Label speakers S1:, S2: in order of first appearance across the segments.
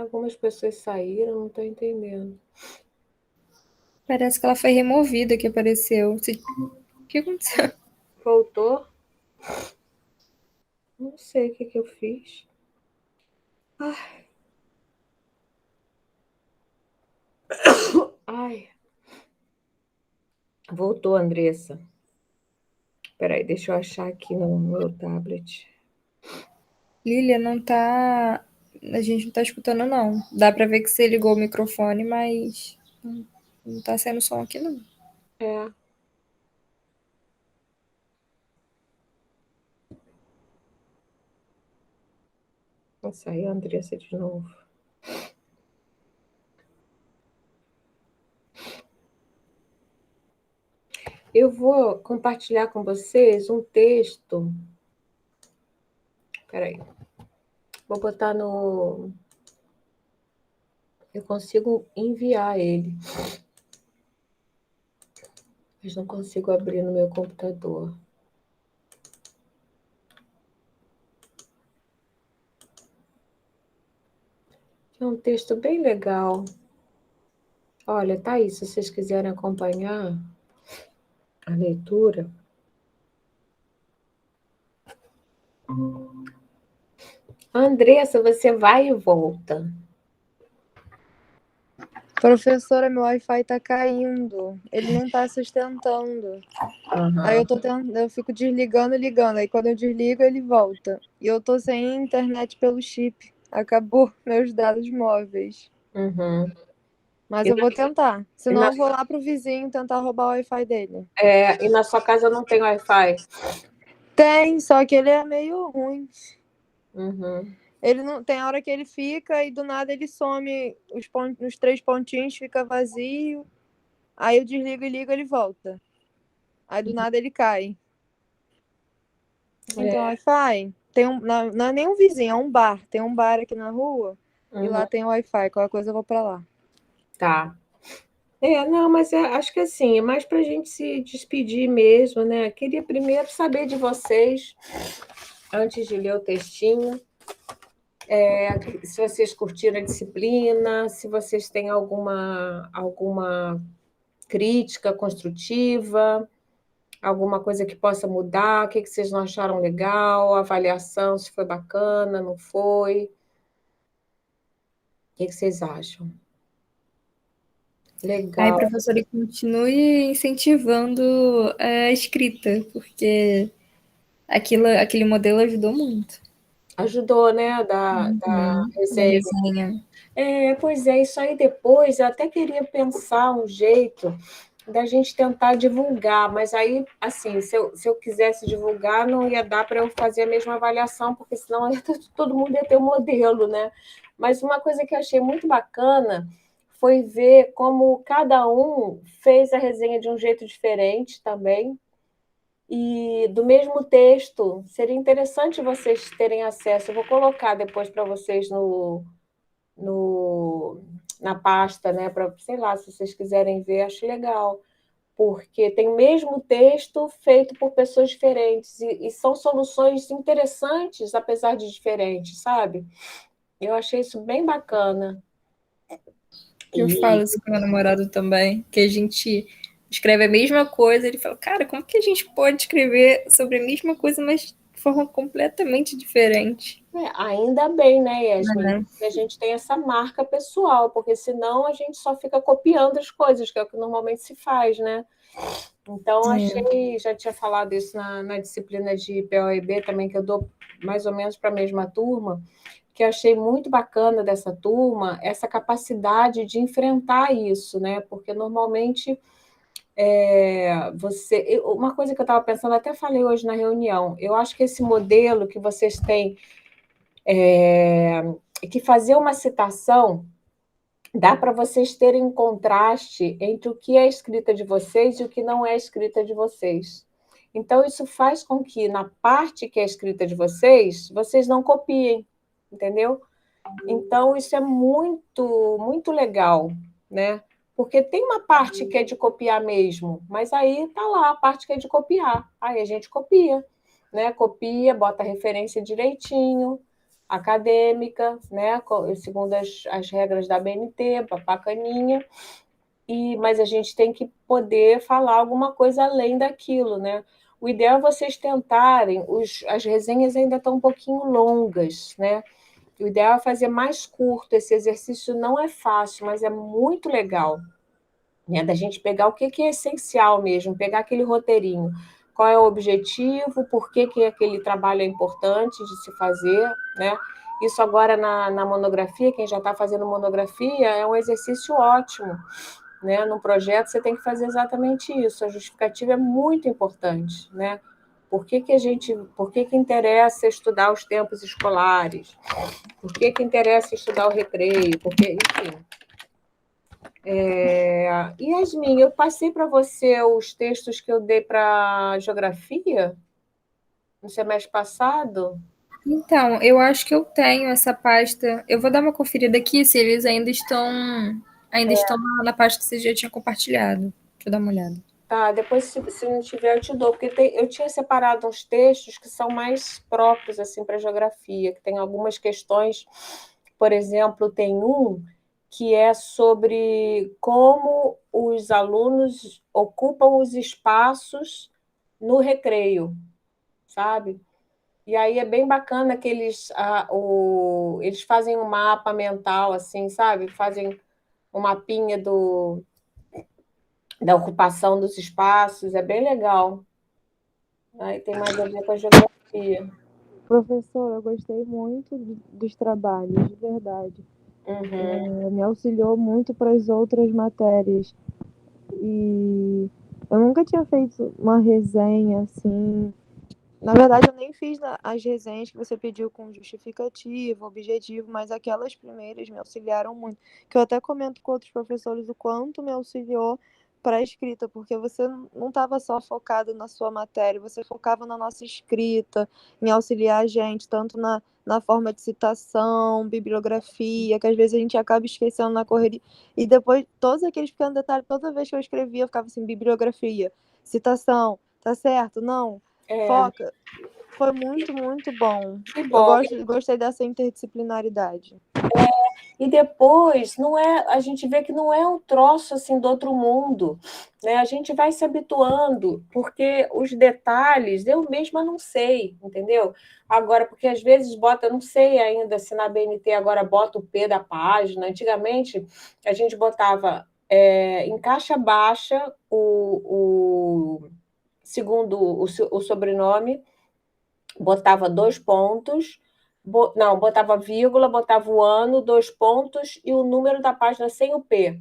S1: Algumas pessoas saíram, não estou entendendo.
S2: Parece que ela foi removida que apareceu. O que aconteceu?
S1: Voltou? Não sei o que eu fiz. Ai. Voltou, Andressa. Espera aí, deixa eu achar aqui no meu tablet.
S2: Lilia, não tá. A gente não tá escutando, não. Dá pra ver que você ligou o microfone, mas não tá saindo som aqui, não.
S1: É. Nossa, aí a Andressa de novo. Eu vou compartilhar com vocês um texto. Espera aí. Vou botar no. Eu consigo enviar ele, mas não consigo abrir no meu computador. É um texto bem legal. Olha, tá aí, se vocês quiserem acompanhar a leitura. Andressa, você vai e volta.
S3: Professora, meu Wi-Fi tá caindo. Ele não tá sustentando. Aí eu fico desligando e ligando. Aí quando eu desligo, ele volta. E eu tô sem internet pelo chip. Acabou meus dados móveis.
S1: Uhum.
S3: Mas
S1: E
S3: eu vou tentar. Senão
S1: na,
S3: eu vou lá pro vizinho tentar roubar o Wi-Fi dele.
S1: e na sua casa não tem Wi-Fi?
S3: Tem, só que ele é meio ruim.
S1: Uhum.
S3: Ele não tem hora que ele fica e do nada ele some os 3 pontinhos, fica vazio. Aí eu desligo e ligo, ele volta. Aí do nada ele cai. Então,
S1: É.
S3: Wi-Fi, não é nem um vizinho, é um bar. Tem um bar aqui na rua e
S1: Uhum.
S3: lá tem Wi-Fi. Qualquer coisa eu vou pra lá.
S1: Tá. Não, mas acho que assim, é mais para a gente se despedir mesmo, né? Queria primeiro saber de vocês, antes de ler o textinho, se vocês curtiram a disciplina, se vocês têm alguma crítica construtiva, alguma coisa que possa mudar, o que vocês não acharam legal, avaliação, se foi bacana, não foi. O que vocês acham?
S2: Aí,
S1: Legal.
S2: professora, continue incentivando a escrita, porque aquele modelo ajudou muito.
S1: Ajudou, né, da
S2: Da
S1: resenha.
S2: resenha.
S1: Pois é, isso aí depois eu até queria pensar um jeito da gente tentar divulgar, mas aí, assim, se eu quisesse divulgar, não ia dar para eu fazer a mesma avaliação, porque senão todo mundo ia ter um modelo, né? Mas uma coisa que eu achei muito bacana foi ver como cada um fez a resenha de um jeito diferente também, e do mesmo texto. Seria interessante vocês terem acesso. Eu vou colocar depois para vocês no, na pasta, né? Para, sei lá, se vocês quiserem ver, acho legal. Porque tem o mesmo texto feito por pessoas diferentes, e são soluções interessantes, apesar de diferentes, sabe? Eu achei isso bem bacana.
S2: Eu
S1: E
S2: falo isso com meu namorado também, que a gente escreve a mesma coisa, ele fala, cara, como que a gente pode escrever sobre a mesma coisa, mas de forma completamente diferente?
S1: ainda bem, né, Yasmin,
S2: Né?
S1: que a gente tem essa marca pessoal, porque senão a gente só fica copiando as coisas, que é o que normalmente se faz, né? Então, achei, já tinha falado isso na disciplina de POEB também, que eu dou mais ou menos para a mesma turma, que eu achei muito bacana dessa turma, essa capacidade de enfrentar isso, né? Porque normalmente uma coisa que eu estava pensando, até falei hoje na reunião, eu acho que esse modelo que vocês têm, que fazer uma citação, dá para vocês terem um contraste entre o que é escrita de vocês e o que não é escrita de vocês. Então, isso faz com que, na parte que é escrita de vocês, vocês não copiem, entendeu? Então, isso é muito, muito legal, né? Porque tem uma parte que é de copiar mesmo, mas aí tá lá a parte que é de copiar. Aí a gente copia, né? Copia, bota a referência direitinho, acadêmica, né, segundo as regras da BNT, bacaninha, mas a gente tem que poder falar alguma coisa além daquilo, né? O ideal é vocês tentarem, as resenhas ainda estão um pouquinho longas, né? O ideal é fazer mais curto. Esse exercício não é fácil, mas é muito legal, né? Da gente pegar o que é essencial mesmo, pegar aquele roteirinho. Qual é o objetivo, por que aquele trabalho é importante de se fazer, né? Isso agora na monografia, quem já está fazendo monografia, é um exercício ótimo, né? No projeto você tem que fazer exatamente isso. A justificativa é muito importante, né? Por que interessa estudar os tempos escolares? Por que interessa estudar o recreio? Porque, enfim. Yasmin, eu passei para você os textos que eu dei para geografia no semestre passado.
S2: Então, eu acho que eu tenho essa pasta. Eu vou dar uma conferida aqui se eles ainda estão na pasta que você já tinha compartilhado. Deixa eu dar uma olhada.
S1: Tá, depois, se não tiver, eu te dou, porque eu tinha separado uns textos que são mais próprios assim, para geografia, que tem algumas questões, por exemplo, tem um que é sobre como os alunos ocupam os espaços no recreio, sabe? E aí é bem bacana que eles fazem um mapa mental, assim, sabe? Fazem um mapinha da ocupação dos espaços, é bem legal. Aí tem mais a ver com a geografia.
S3: Professor, eu gostei muito dos trabalhos, de verdade. Me auxiliou muito para as outras matérias. E eu nunca tinha feito uma resenha assim. Na verdade, eu nem fiz as resenhas que você pediu com justificativo, objetivo, mas aquelas primeiras me auxiliaram muito. Que eu até comento com outros professores o quanto me auxiliou para a escrita, porque você não estava só focado na sua matéria, você focava na nossa escrita, em auxiliar a gente, tanto na forma de citação, bibliografia, que às vezes a gente acaba esquecendo na correria. E depois, todos aqueles pequenos detalhes, toda vez que eu escrevia, eu ficava assim, bibliografia, citação, tá certo? Não, foca. Foi muito, muito bom.
S1: Que
S3: Eu
S1: bom.
S3: gostei dessa interdisciplinaridade.
S1: E depois não é, a gente vê que não é um troço assim do outro mundo, né? A gente vai se habituando, porque os detalhes eu mesma não sei, entendeu? Agora, porque às vezes bota, eu não sei ainda se na BNT agora bota o P da página. Antigamente a gente botava em caixa baixa segundo o sobrenome, botava 2 pontos, não, botava vírgula, botava o ano, 2 pontos e o número da página sem o P,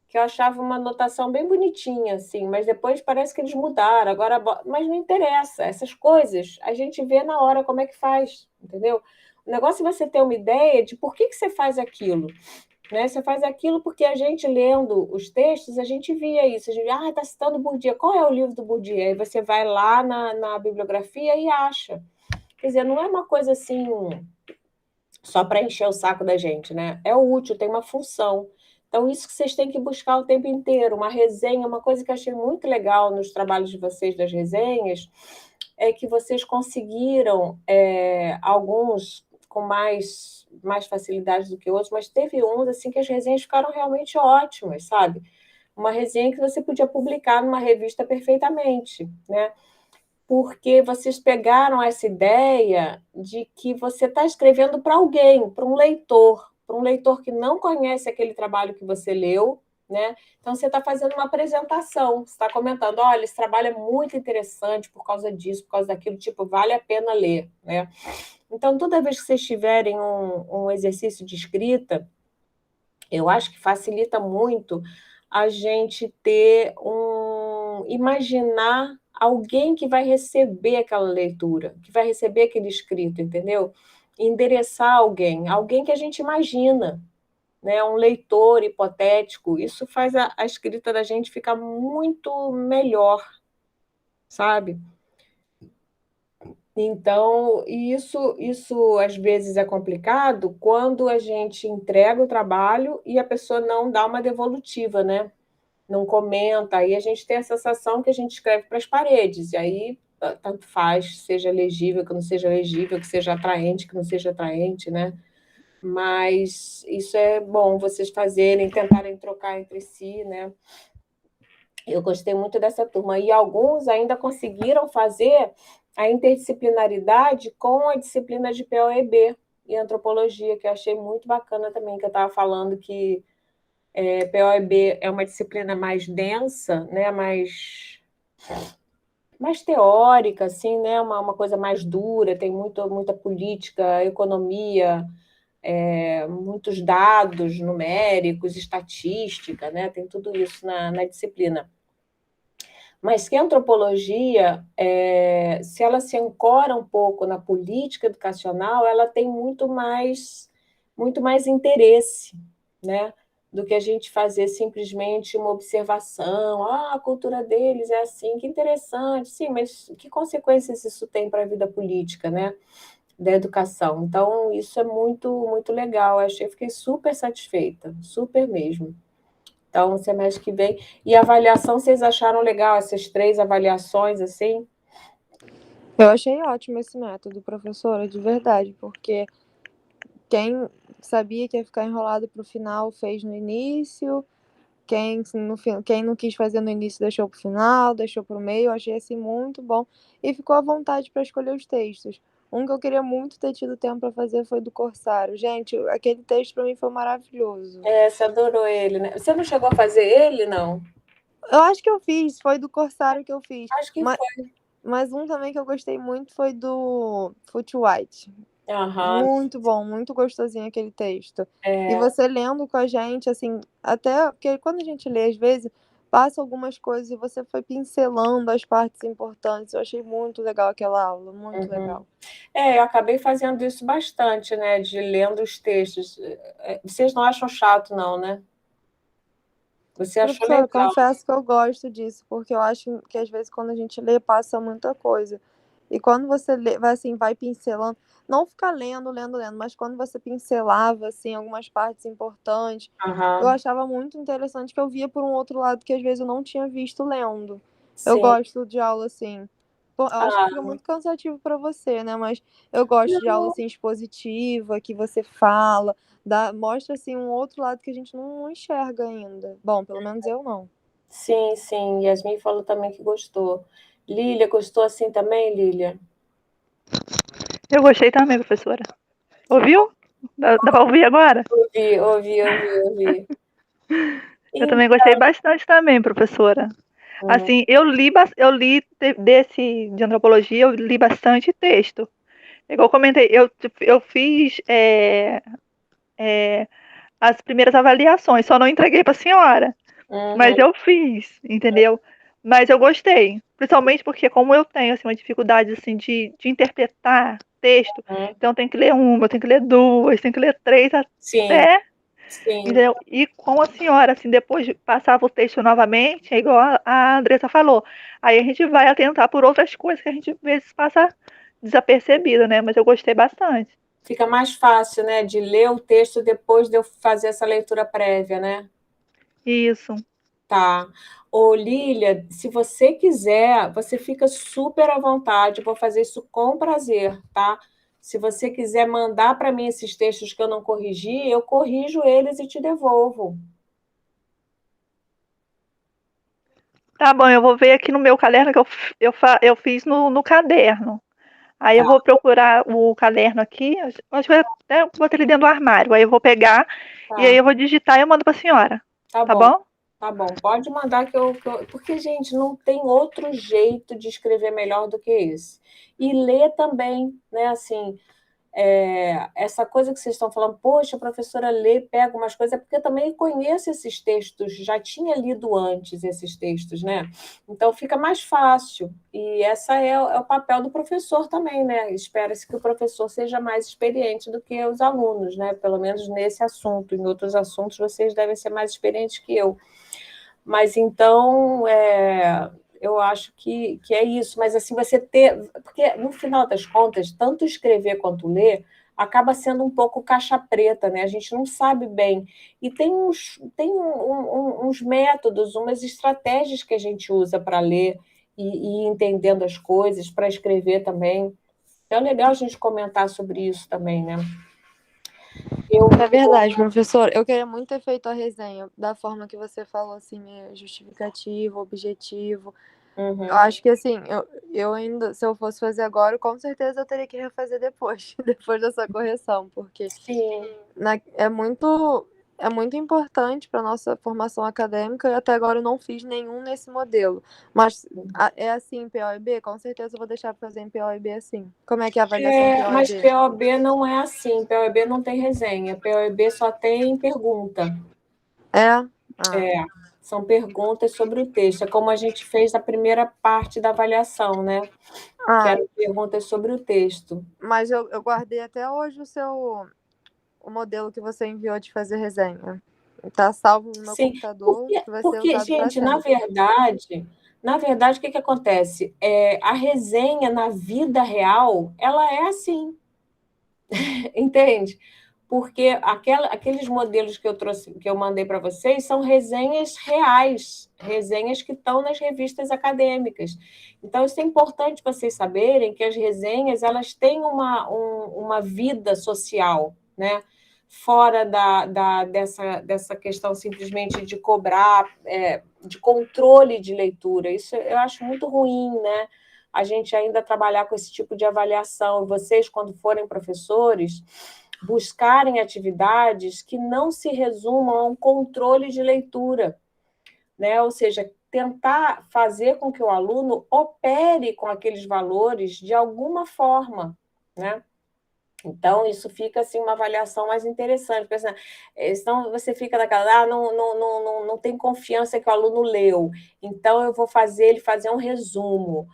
S1: que eu achava uma anotação bem bonitinha, assim, mas depois parece que eles mudaram, agora, mas não interessa, essas coisas a gente vê na hora como é que faz, entendeu? O negócio é você ter uma ideia de por que você faz aquilo, né? Você faz aquilo porque a gente, lendo os textos, a gente via isso. A gente via, está citando Bourdieu. Qual é o livro do Bourdieu? Aí você vai lá na bibliografia e acha. Quer dizer, não é uma coisa assim só para encher o saco da gente, né? É útil, tem uma função. Então, isso que vocês têm que buscar o tempo inteiro. Uma resenha, uma coisa que eu achei muito legal nos trabalhos de vocês, das resenhas, é que vocês conseguiram, alguns com mais facilidade do que outros, mas teve uns assim que as resenhas ficaram realmente ótimas, sabe? Uma resenha que você podia publicar numa revista perfeitamente, né? Porque vocês pegaram essa ideia de que você está escrevendo para alguém, para um leitor que não conhece aquele trabalho que você leu, né? Então você está fazendo uma apresentação, você está comentando, olha, esse trabalho é muito interessante por causa disso, por causa daquilo, tipo, vale a pena ler, né? Então, toda vez que vocês tiverem um exercício de escrita, eu acho que facilita muito a gente imaginar alguém que vai receber aquela leitura, que vai receber aquele escrito, entendeu? Endereçar alguém que a gente imagina, né? Um leitor hipotético. Isso faz a escrita da gente ficar muito melhor, sabe? Então, isso às vezes é complicado quando a gente entrega o trabalho e a pessoa não dá uma devolutiva, né? Não comenta, aí a gente tem a sensação que a gente escreve para as paredes, e aí tanto faz, seja legível, que não seja legível, que seja atraente, que não seja atraente, né? Mas isso é bom vocês fazerem, tentarem trocar entre si, né? Eu gostei muito dessa turma. E alguns ainda conseguiram fazer a interdisciplinaridade com a disciplina de POEB e antropologia, que eu achei muito bacana também, que eu estava falando que POEB é uma disciplina mais densa, né? Mais teórica, assim, né? Uma coisa mais dura, tem muita política, economia, muitos dados numéricos, estatística, né? Tem tudo isso na disciplina. Mas que a antropologia, se ela se ancora um pouco na política educacional, ela tem muito mais interesse, né, do que a gente fazer simplesmente uma observação. Ah, a cultura deles é assim, que interessante. Sim, mas que consequências isso tem para a vida política, né, da educação? Então, isso é muito legal. Eu fiquei super satisfeita, super mesmo. Então, semestre que vem. E a avaliação, vocês acharam legal essas 3 avaliações, assim?
S3: Eu achei ótimo esse método, professora, de verdade, porque quem sabia que ia ficar enrolado para o final fez no início, quem não quis fazer no início deixou para o final, deixou para o meio. Eu achei assim muito bom e ficou à vontade para escolher os textos. Um que eu queria muito ter tido tempo para fazer foi do Corsário. Gente, aquele texto para mim foi maravilhoso.
S1: Você adorou ele, né? Você não chegou a fazer ele, não?
S3: Eu acho que eu fiz, foi do Corsário que eu fiz.
S1: Acho que foi.
S3: Mas um também que eu gostei muito foi do Foot White.
S1: Aham.
S3: Muito bom, muito gostosinho aquele texto. E
S1: É,
S3: você lendo com a gente, assim, até porque quando a gente lê, às vezes, passa algumas coisas e você foi pincelando as partes importantes. Eu achei muito legal aquela aula, muito legal.
S1: eu acabei fazendo isso bastante, né? De lendo os textos. Vocês não acham chato, não, né? Você achou
S3: Professora,
S1: legal.
S3: confesso que eu gosto disso, porque eu acho que às vezes quando a gente lê, passa muita coisa. E quando você lê, vai assim, vai pincelando, não ficar lendo, mas quando você pincelava assim algumas partes importantes, eu
S1: Aham.
S3: achava muito interessante que eu via por um outro lado que às vezes eu não tinha visto lendo. Eu
S1: Sim.
S3: gosto de aula assim. Pô, eu acho que
S1: Ah,
S3: fica muito cansativo para você, né? Mas eu gosto de aula
S1: não.
S3: assim expositiva, que você fala, mostra assim um outro lado que a gente não enxerga ainda. Bom, pelo menos eu não.
S1: Sim, sim. Yasmin falou também que gostou. Lília, gostou assim também, Lília?
S4: Eu gostei também, professora. Ouviu? Dá para ouvir agora?
S1: Ouvi.
S4: Eu
S1: Então,
S4: também gostei bastante também, professora. Assim, eu li desse de antropologia, eu li bastante texto. Igual eu comentei, eu fiz as primeiras avaliações, só não entreguei para a senhora. Mas
S1: uhum,
S4: eu fiz, entendeu? Mas eu gostei, principalmente porque como eu tenho assim, uma dificuldade assim, de interpretar texto,
S1: uhum.
S4: então eu tenho que ler uma, eu tenho que ler duas, tenho que ler três
S1: Sim,
S4: até,
S1: sim.
S4: entendeu? E com a senhora, assim, depois passava o texto novamente, é igual a Andressa falou, aí a gente vai atentar por outras coisas que a gente às vezes passa desapercebido, né? Mas eu gostei bastante.
S1: Fica mais fácil, né, de ler o texto depois de eu fazer essa leitura prévia, né?
S4: Isso.
S1: Tá. Ô, Lília, se você quiser, você fica super à vontade, vou fazer isso com prazer, tá? Se você quiser mandar para mim esses textos que eu não corrigi, eu corrijo eles e te devolvo.
S4: Tá bom, eu vou ver aqui no meu caderno que eu fiz no caderno. Aí eu
S1: Tá,
S4: vou procurar o caderno aqui, acho que eu até botei ele dentro do armário. Aí eu vou pegar e aí
S1: tá,
S4: eu vou digitar e eu mando pra senhora.
S1: tá
S4: Tá
S1: bom.
S4: bom?
S1: Tá bom, pode mandar porque, gente, não tem outro jeito de escrever melhor do que esse. E ler também, né? Assim, essa coisa que vocês estão falando, poxa, a professora lê, pega umas coisas, é porque eu também conheço esses textos, já tinha lido antes esses textos, né? Então fica mais fácil. E essa é o papel do professor também, né? Espera-se que o professor seja mais experiente do que os alunos, né? Pelo menos nesse assunto. Em outros assuntos, vocês devem ser mais experientes que eu. Mas então, eu acho que é isso. Mas assim, você ter. Porque no final das contas, tanto escrever quanto ler acaba sendo um pouco caixa preta, né? A gente não sabe bem. E tem uns métodos, umas estratégias que a gente usa para ler e ir entendendo as coisas para escrever também. Então é legal a gente comentar sobre isso também, né?
S3: É verdade, professor. Eu queria muito ter feito a resenha da forma que você falou, assim, justificativo, objetivo. Eu acho que, assim, eu ainda, se eu fosse fazer agora, com certeza eu teria que refazer depois, depois dessa correção, porque
S1: Sim.
S3: é muito importante para nossa formação acadêmica e até agora eu não fiz nenhum nesse modelo. Mas é assim em POEB? Com certeza eu vou deixar para fazer em POEB assim. Como é que é a avaliação em POEB?
S1: Mas POEB não é assim. POEB não tem resenha. POEB só tem pergunta. São perguntas sobre o texto. É como a gente fez na primeira parte da avaliação, né? Que eram perguntas sobre o texto.
S3: Mas eu guardei até hoje o modelo que você enviou de fazer resenha. Está salvo no meu computador, que vai ser usado
S1: gente,
S3: pra sempre.
S1: na verdade, o que acontece? A resenha na vida real, ela é assim, entende? Porque aqueles modelos que eu trouxe, que eu mandei para vocês, são resenhas reais, resenhas que estão nas revistas acadêmicas. Então, isso é importante vocês saberem que as resenhas elas têm uma vida social, né? Fora dessa questão simplesmente de cobrar, de controle de leitura. Isso eu acho muito ruim, né? A gente ainda trabalhar com esse tipo de avaliação. Vocês, quando forem professores, buscarem atividades que não se resumam a um controle de leitura, né? Ou seja, tentar fazer com que o aluno opere com aqueles valores de alguma forma, né? Então, isso fica assim, uma avaliação mais interessante, porque senão você fica naquela, não tem confiança que o aluno leu, então eu vou fazer ele fazer um resumo.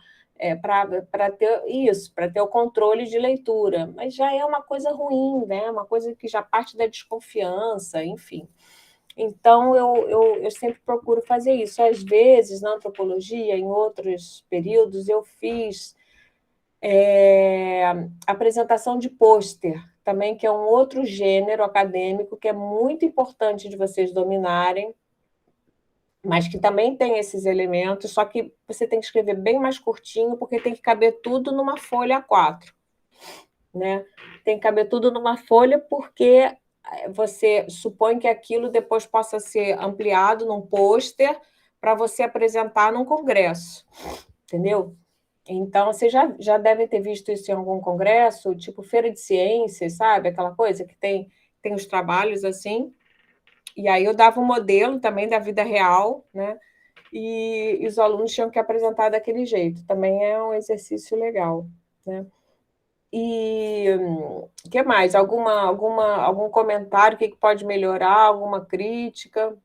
S1: Para ter isso, para ter o controle de leitura, mas já é uma coisa ruim, né? Uma coisa que já parte da desconfiança, enfim. Então, eu sempre procuro fazer isso. Às vezes, na antropologia, em outros períodos, eu fiz apresentação de pôster, também, que é um outro gênero acadêmico que é muito importante de vocês dominarem, mas que também tem esses elementos, só que você tem que escrever bem mais curtinho, porque tem que caber tudo numa folha A4, né? Tem que caber tudo numa folha, porque você supõe que aquilo depois possa ser ampliado num pôster para você apresentar num congresso, entendeu? Então, vocês já devem ter visto isso em algum congresso, tipo feira de ciências, sabe? Aquela coisa que tem os trabalhos assim. E aí eu dava um modelo também da vida real, né? E os alunos tinham que apresentar daquele jeito. Também é um exercício legal, né? E o que mais? Algum comentário? O que pode melhorar? Alguma crítica?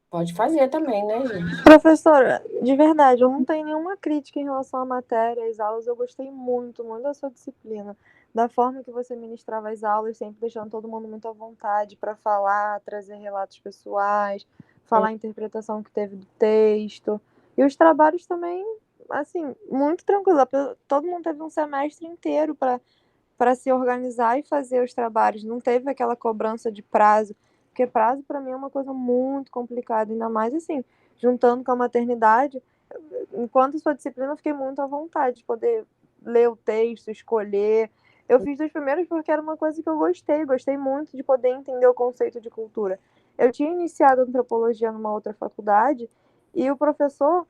S1: Pode fazer também, né, gente?
S3: Professora, de verdade, eu não tenho nenhuma crítica em relação à matéria, às aulas. Eu gostei muito, muito da sua disciplina, da forma que você ministrava as aulas, sempre deixando todo mundo muito à vontade para falar, trazer relatos pessoais, falar a interpretação que teve do texto. E os trabalhos também, assim, muito tranquilo. Todo mundo teve um semestre inteiro para se organizar e fazer os trabalhos. Não teve aquela cobrança de prazo, porque prazo para mim é uma coisa muito complicada, ainda mais assim, juntando com a maternidade. Enquanto sua disciplina, eu fiquei muito à vontade de poder ler o texto, escolher. Eu fiz dos primeiros porque era uma coisa que eu gostei muito de poder entender o conceito de cultura. Eu tinha iniciado antropologia numa outra faculdade e o professor,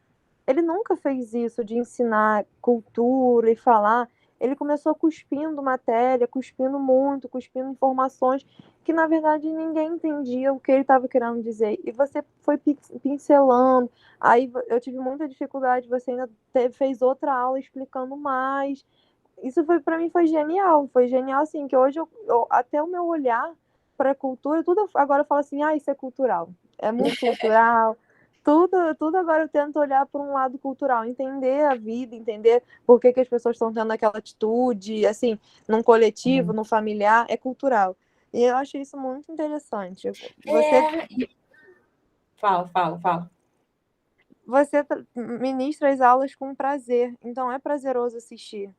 S3: ele nunca fez isso de ensinar cultura e falar. Ele começou cuspindo matéria, cuspindo muito, cuspindo informações que, na verdade, ninguém entendia o que ele estava querendo dizer. E você foi pincelando. Aí eu tive muita dificuldade, você ainda fez outra aula explicando mais. Isso foi para mim foi genial. Foi genial, assim, que hoje até o meu olhar para a cultura, tudo agora eu falo assim, isso é cultural. É muito cultural. Tudo agora eu tento olhar por um lado cultural, entender a vida, entender por que as pessoas estão tendo aquela atitude, assim, num coletivo, no familiar, é cultural. E eu acho isso muito interessante.
S1: Fala.
S3: Você ministra as aulas com prazer, então é prazeroso assistir.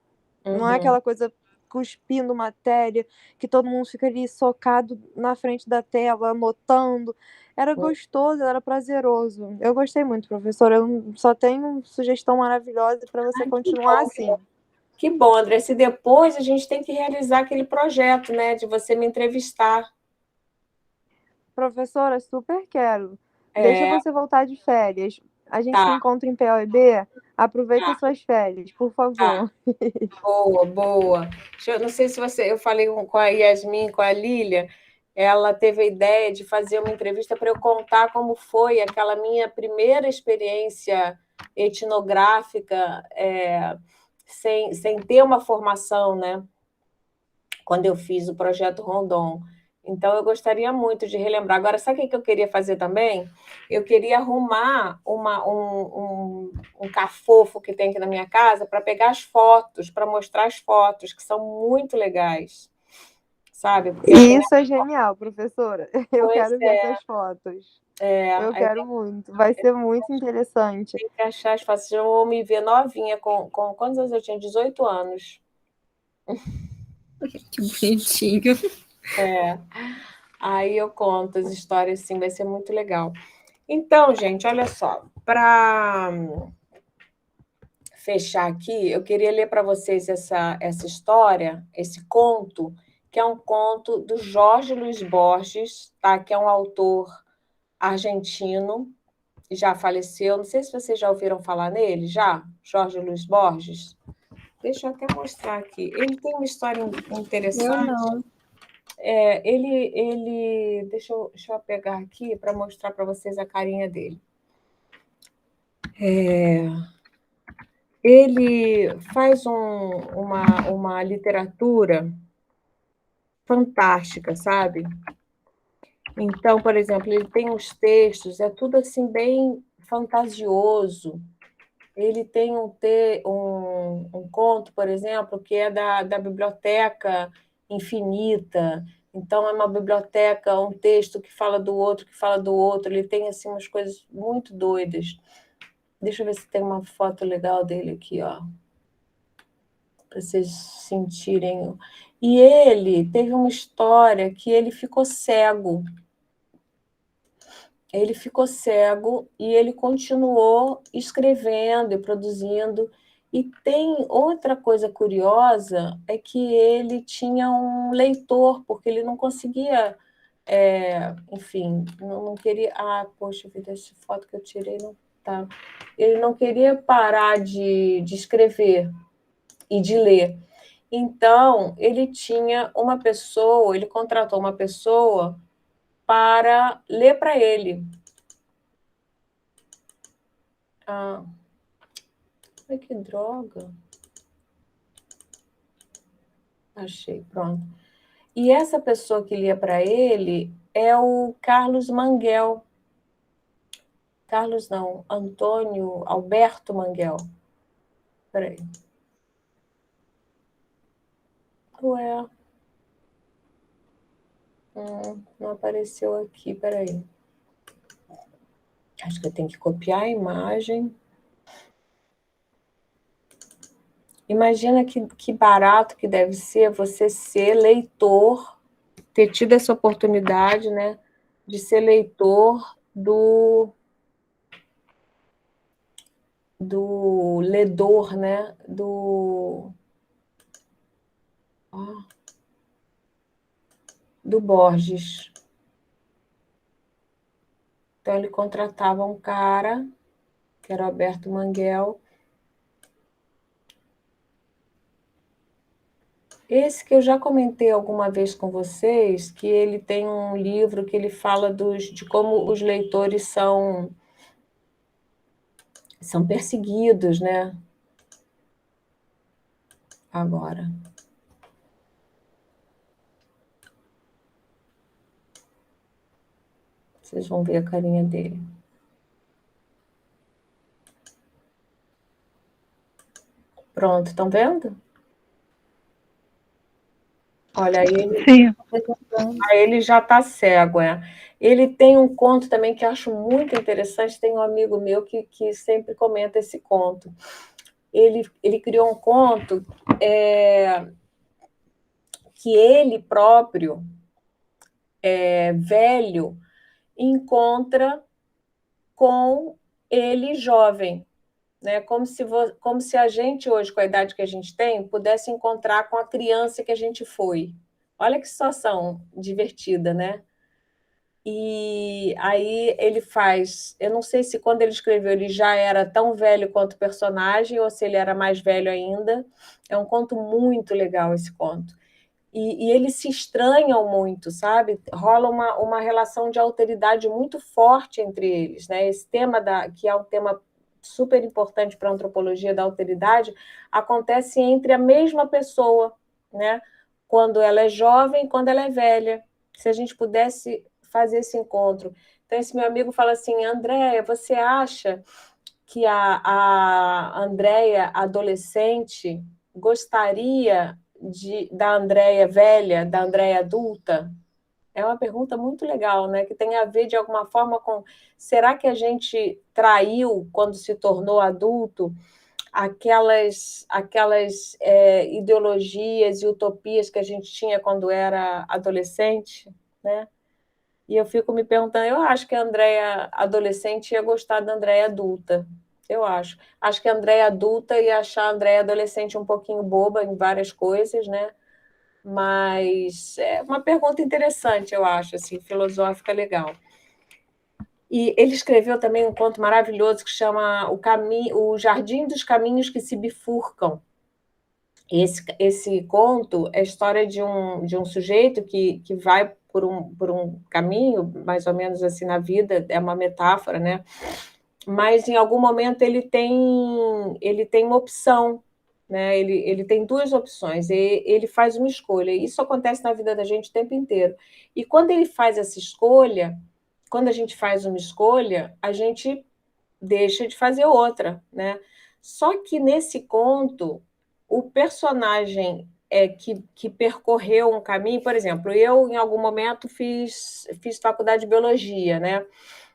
S3: Não é aquela coisa cuspindo matéria, que todo mundo fica ali socado na frente da tela, anotando. Era gostoso, era prazeroso. Eu gostei muito, professora. Eu só tenho sugestão maravilhosa para você continuar assim.
S1: Que bom, André. Se depois a gente tem que realizar aquele projeto, né, de você me entrevistar.
S3: Professora, super quero. Deixa
S1: É,
S3: você voltar de férias. A gente se
S1: tá,
S3: encontra em POEB. Aproveita
S1: tá,
S3: suas férias, por
S1: tá.
S3: favor.
S1: Boa, boa. Não sei se eu falei com a Yasmin, com a Lília, ela teve a ideia de fazer uma entrevista para eu contar como foi aquela minha primeira experiência etnográfica, sem ter uma formação, né? Quando eu fiz o projeto Rondon. Então, eu gostaria muito de relembrar. Agora, sabe o que eu queria fazer também? Eu queria arrumar um cafofo que tem aqui na minha casa para pegar as fotos, para mostrar as fotos, que são muito legais, sabe? Porque a
S3: Isso é genial, professora. Eu
S1: pois
S3: quero ver essas fotos. Eu
S1: aí
S3: quero muito. Vai ser muito interessante.
S1: tem que achar as fotos. Eu vou me ver novinha, com quantos anos eu tinha? 18 anos.
S2: Que bonitinho.
S1: Aí eu conto as histórias, assim, vai ser muito legal. Então, gente, olha só, para fechar aqui, eu queria ler para vocês essa história, esse conto, que é um conto do Jorge Luiz Borges, tá? Que é um autor argentino, já faleceu. Não sei se vocês já ouviram falar nele, já? Jorge Luiz Borges. Deixa eu até mostrar aqui. Ele tem uma história
S2: Eu
S1: interessante.
S2: não.
S1: Deixa eu pegar aqui para mostrar para vocês a carinha dele. Ele faz uma literatura fantástica, sabe? Então, por exemplo, ele tem uns textos, é tudo assim bem fantasioso. Ele tem um conto, por exemplo, que é da Biblioteca Infinita. Então, é uma biblioteca, um texto que fala do outro, que fala do outro. Ele tem assim umas coisas muito doidas. Deixa eu ver se tem uma foto legal dele aqui, ó, para vocês sentirem. E ele teve uma história que ele ficou cego. Ele ficou cego e ele continuou escrevendo e produzindo. E tem outra coisa curiosa, é que ele tinha um leitor, porque ele não conseguia, enfim, não queria... Ah, poxa vida, essa foto que eu tirei não tá. Ele não queria parar de escrever e de ler. Então, ele contratou uma pessoa para ler para ele. Ah, ai, que droga. Achei, pronto. E essa pessoa que lia para ele é o Carlos Manguel. Carlos não, Antônio Alberto Manguel. Espera aí. Ué. Não apareceu aqui, espera aí. Acho que eu tenho que copiar a imagem. Imagina que barato que deve ser você ser leitor, ter tido essa oportunidade, né, de ser leitor do ledor, né, do Borges. Então, ele contratava um cara, que era o Alberto Manguel. Esse que eu já comentei alguma vez com vocês, que ele tem um livro que ele fala de como os leitores são perseguidos, né? Agora. Vocês vão ver a carinha dele. Pronto, estão vendo? Olha,
S4: Sim.
S1: aí ele já está cego, é. Ele tem um conto também que eu acho muito interessante, tem um amigo meu que sempre comenta esse conto. Ele criou um conto que ele próprio, velho, encontra com ele jovem, né? Como se a gente hoje, com a idade que a gente tem, pudesse encontrar com a criança que a gente foi. Olha que situação divertida, né? E aí ele faz, eu não sei se quando ele escreveu ele já era tão velho quanto o personagem ou se ele era mais velho ainda. É um conto muito legal esse conto. E eles se estranham muito, sabe? Rola uma relação de alteridade muito forte entre eles, né? Esse tema que é um tema super importante para a antropologia da alteridade acontece entre a mesma pessoa, né? Quando ela é jovem, quando ela é velha. Se a gente pudesse fazer esse encontro. Então, esse meu amigo fala assim, Andréia, você acha que a Andréia adolescente gostaria da Andréia velha, da Andréia adulta? É uma pergunta muito legal, né? Que tem a ver, de alguma forma, com... Será que a gente traiu, quando se tornou adulto, aquelas ideologias e utopias que a gente tinha quando era adolescente, né? E eu fico me perguntando, eu acho que a Andréia adolescente ia gostar da Andréia adulta. Eu acho. Acho que a Andréia adulta ia achar a Andréia adolescente um pouquinho boba em várias coisas, né? Mas é uma pergunta interessante, eu acho, assim, filosófica legal. E ele escreveu também um conto maravilhoso que chama O Jardim dos Caminhos que se Bifurcam. Esse conto é a história de um sujeito que vai por um caminho, mais ou menos assim na vida, é uma metáfora, né? Mas em algum momento ele tem uma opção, né? Ele tem duas opções, e ele faz uma escolha. Isso acontece na vida da gente o tempo inteiro. E quando ele faz essa escolha, quando a gente faz uma escolha, a gente deixa de fazer outra, né? Só que nesse conto, o personagem que percorreu um caminho, por exemplo, eu em algum momento fiz faculdade de biologia, né?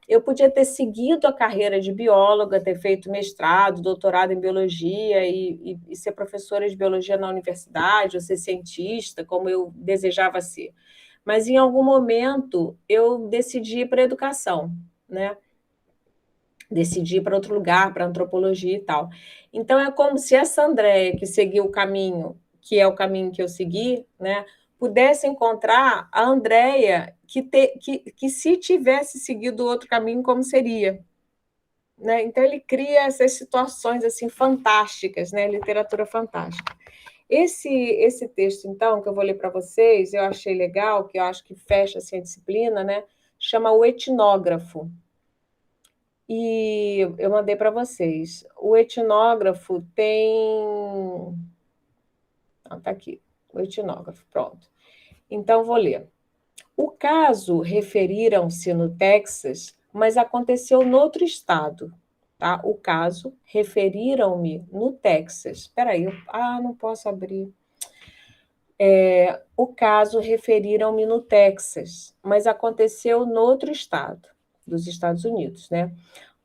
S1: Eu podia ter seguido a carreira de bióloga, ter feito mestrado, doutorado em biologia e ser professora de biologia na universidade, ou ser cientista, como eu desejava ser. Mas em algum momento eu decidi ir para a educação, né? Decidi ir para outro lugar, para antropologia e tal. Então, é como se essa Andréia, que seguiu o caminho, que é o caminho que eu segui, né, pudesse encontrar a Andréia que se tivesse seguido outro caminho, como seria. Né? Então, ele cria essas situações assim fantásticas, né? Literatura fantástica. Esse texto, então, que eu vou ler para vocês, eu achei legal, que eu acho que fecha assim, a disciplina, né? Chama O Etnógrafo. E eu mandei para vocês. O etnógrafo tem. Está aqui, o etnógrafo, pronto. Então, vou ler. O caso referiram-se no Texas, mas aconteceu noutro estado. Tá? O caso referiram-me no Texas. Espera aí, não posso abrir. O caso referiram-me no Texas, mas aconteceu noutro estado, dos Estados Unidos, né?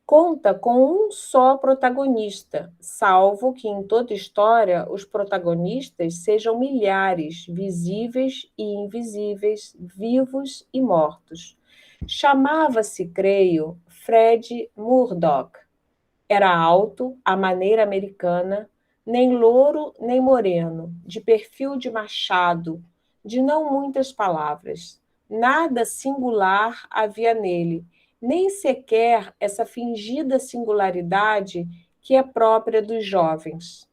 S1: Conta com um só protagonista, salvo que em toda história os protagonistas sejam milhares, visíveis e invisíveis, vivos e mortos. Chamava-se, creio, Fred Murdoch. Era alto, à maneira americana, nem louro nem moreno, de perfil de machado, de não muitas palavras. Nada singular havia nele, nem sequer essa fingida singularidade que é própria dos jovens.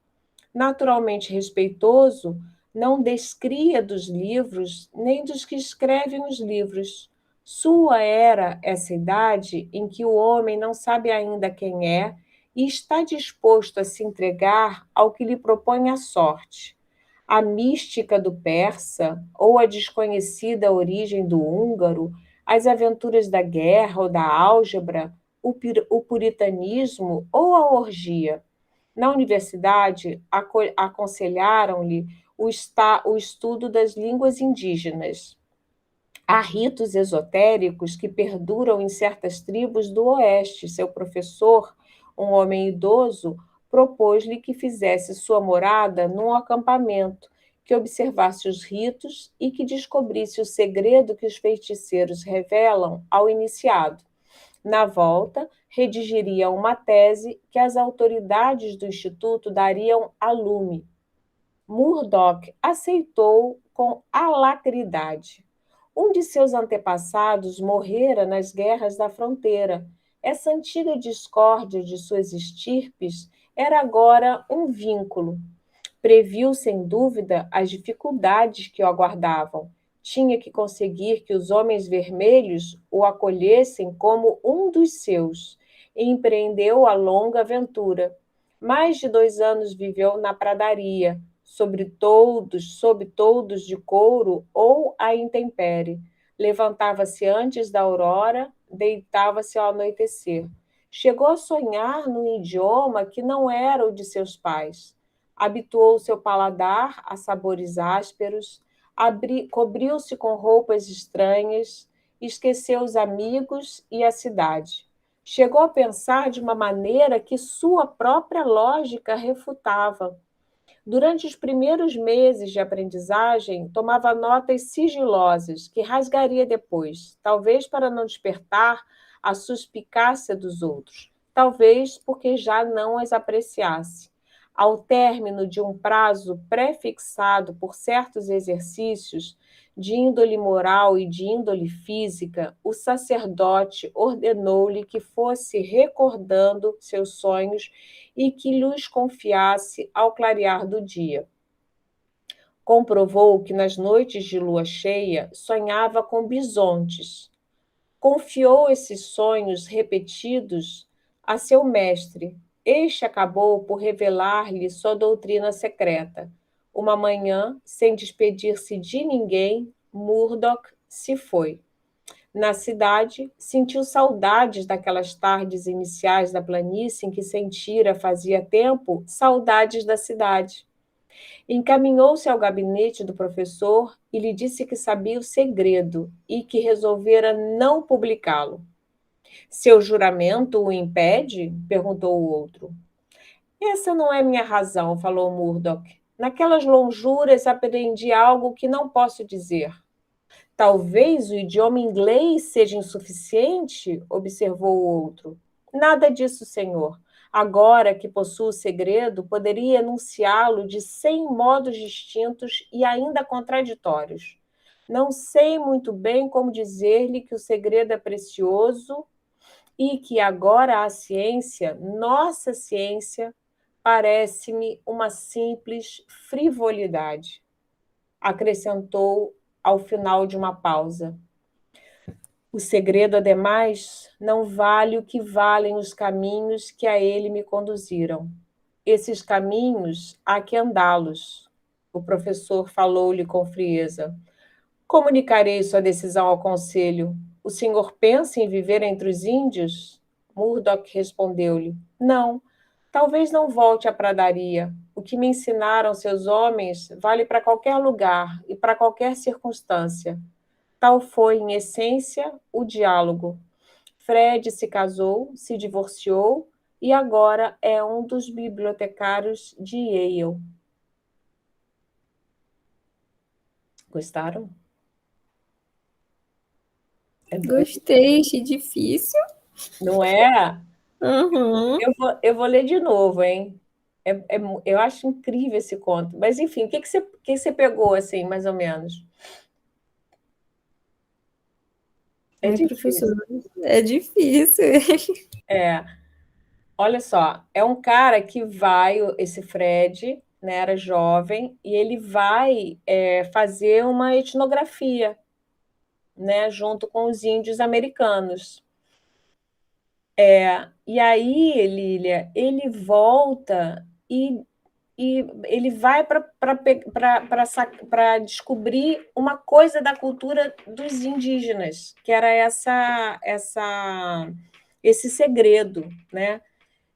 S1: Naturalmente respeitoso, não descria dos livros nem dos que escrevem os livros. Sua era essa idade em que o homem não sabe ainda quem é e está disposto a se entregar ao que lhe propõe a sorte. A mística do persa, ou a desconhecida origem do húngaro, as aventuras da guerra ou da álgebra, o puritanismo ou a orgia. Na universidade, aconselharam-lhe o estudo das línguas indígenas. Há ritos esotéricos que perduram em certas tribos do Oeste. Seu professor, um homem idoso, propôs-lhe que fizesse sua morada num acampamento que observasse os ritos e que descobrisse o segredo que os feiticeiros revelam ao iniciado. Na volta, redigiria uma tese que as autoridades do Instituto dariam a lume. Murdoch aceitou com alacridade. Um de seus antepassados morrera nas guerras da fronteira. Essa antiga discórdia de suas estirpes era agora um vínculo. Previu, sem dúvida, as dificuldades que o aguardavam. Tinha que conseguir que os homens vermelhos o acolhessem como um dos seus, e empreendeu a longa aventura. Mais de 2 anos viveu na pradaria, sob toldos de couro ou à intempérie. Levantava-se antes da aurora, deitava-se ao anoitecer. Chegou a sonhar num idioma que não era o de seus pais. Habituou seu paladar a sabores ásperos, cobriu-se com roupas estranhas, esqueceu os amigos e a cidade. Chegou a pensar de uma maneira que sua própria lógica refutava. Durante os primeiros meses de aprendizagem, tomava notas sigilosas, que rasgaria depois, talvez para não despertar a suspicácia dos outros, talvez porque já não as apreciasse. Ao término de um prazo pré-fixado por certos exercícios de índole moral e de índole física, o sacerdote ordenou-lhe que fosse recordando seus sonhos e que lhes confiasse ao clarear do dia. Comprovou que nas noites de lua cheia sonhava com bisontes. Confiou esses sonhos repetidos a seu mestre. Este acabou por revelar-lhe sua doutrina secreta. Uma manhã, sem despedir-se de ninguém, Murdoch se foi. Na cidade, sentiu saudades daquelas tardes iniciais da planície em que sentira, fazia tempo, saudades da cidade. Encaminhou-se ao gabinete do professor e lhe disse que sabia o segredo e que resolvera não publicá-lo. Seu juramento o impede? Perguntou o outro. Essa não é minha razão, falou Murdoch. Naquelas lonjuras aprendi algo que não posso dizer. Talvez o idioma inglês seja insuficiente, observou o outro. Nada disso, senhor. Agora que possuo o segredo, poderia enunciá-lo de 100 modos distintos e ainda contraditórios. Não sei muito bem como dizer-lhe que o segredo é precioso e que agora a ciência, nossa ciência, parece-me uma simples frivolidade. Acrescentou ao final de uma pausa. O segredo, ademais, não vale o que valem os caminhos que a ele me conduziram. Esses caminhos há que andá-los. O professor falou-lhe com frieza. Comunicarei sua decisão ao conselho. O senhor pensa em viver entre os índios? Murdoch respondeu-lhe. Não, talvez não volte à pradaria. O que me ensinaram seus homens vale para qualquer lugar e para qualquer circunstância. Tal foi, em essência, o diálogo. Fred se casou, se divorciou e agora é um dos bibliotecários de Yale. Gostaram?
S2: Gostei, achei difícil.
S1: Não é?
S2: Uhum.
S1: Eu vou ler de novo, hein? Eu acho incrível esse conto. Mas, enfim, o que você pegou, assim, mais ou menos? É difícil.
S2: É difícil.
S1: Olha só, é um cara que vai, esse Fred, né, era jovem, e ele vai fazer uma etnografia, né, junto com os índios americanos. E aí, Lília, ele volta e ele vai para descobrir uma coisa da cultura dos indígenas, que era esse segredo, né?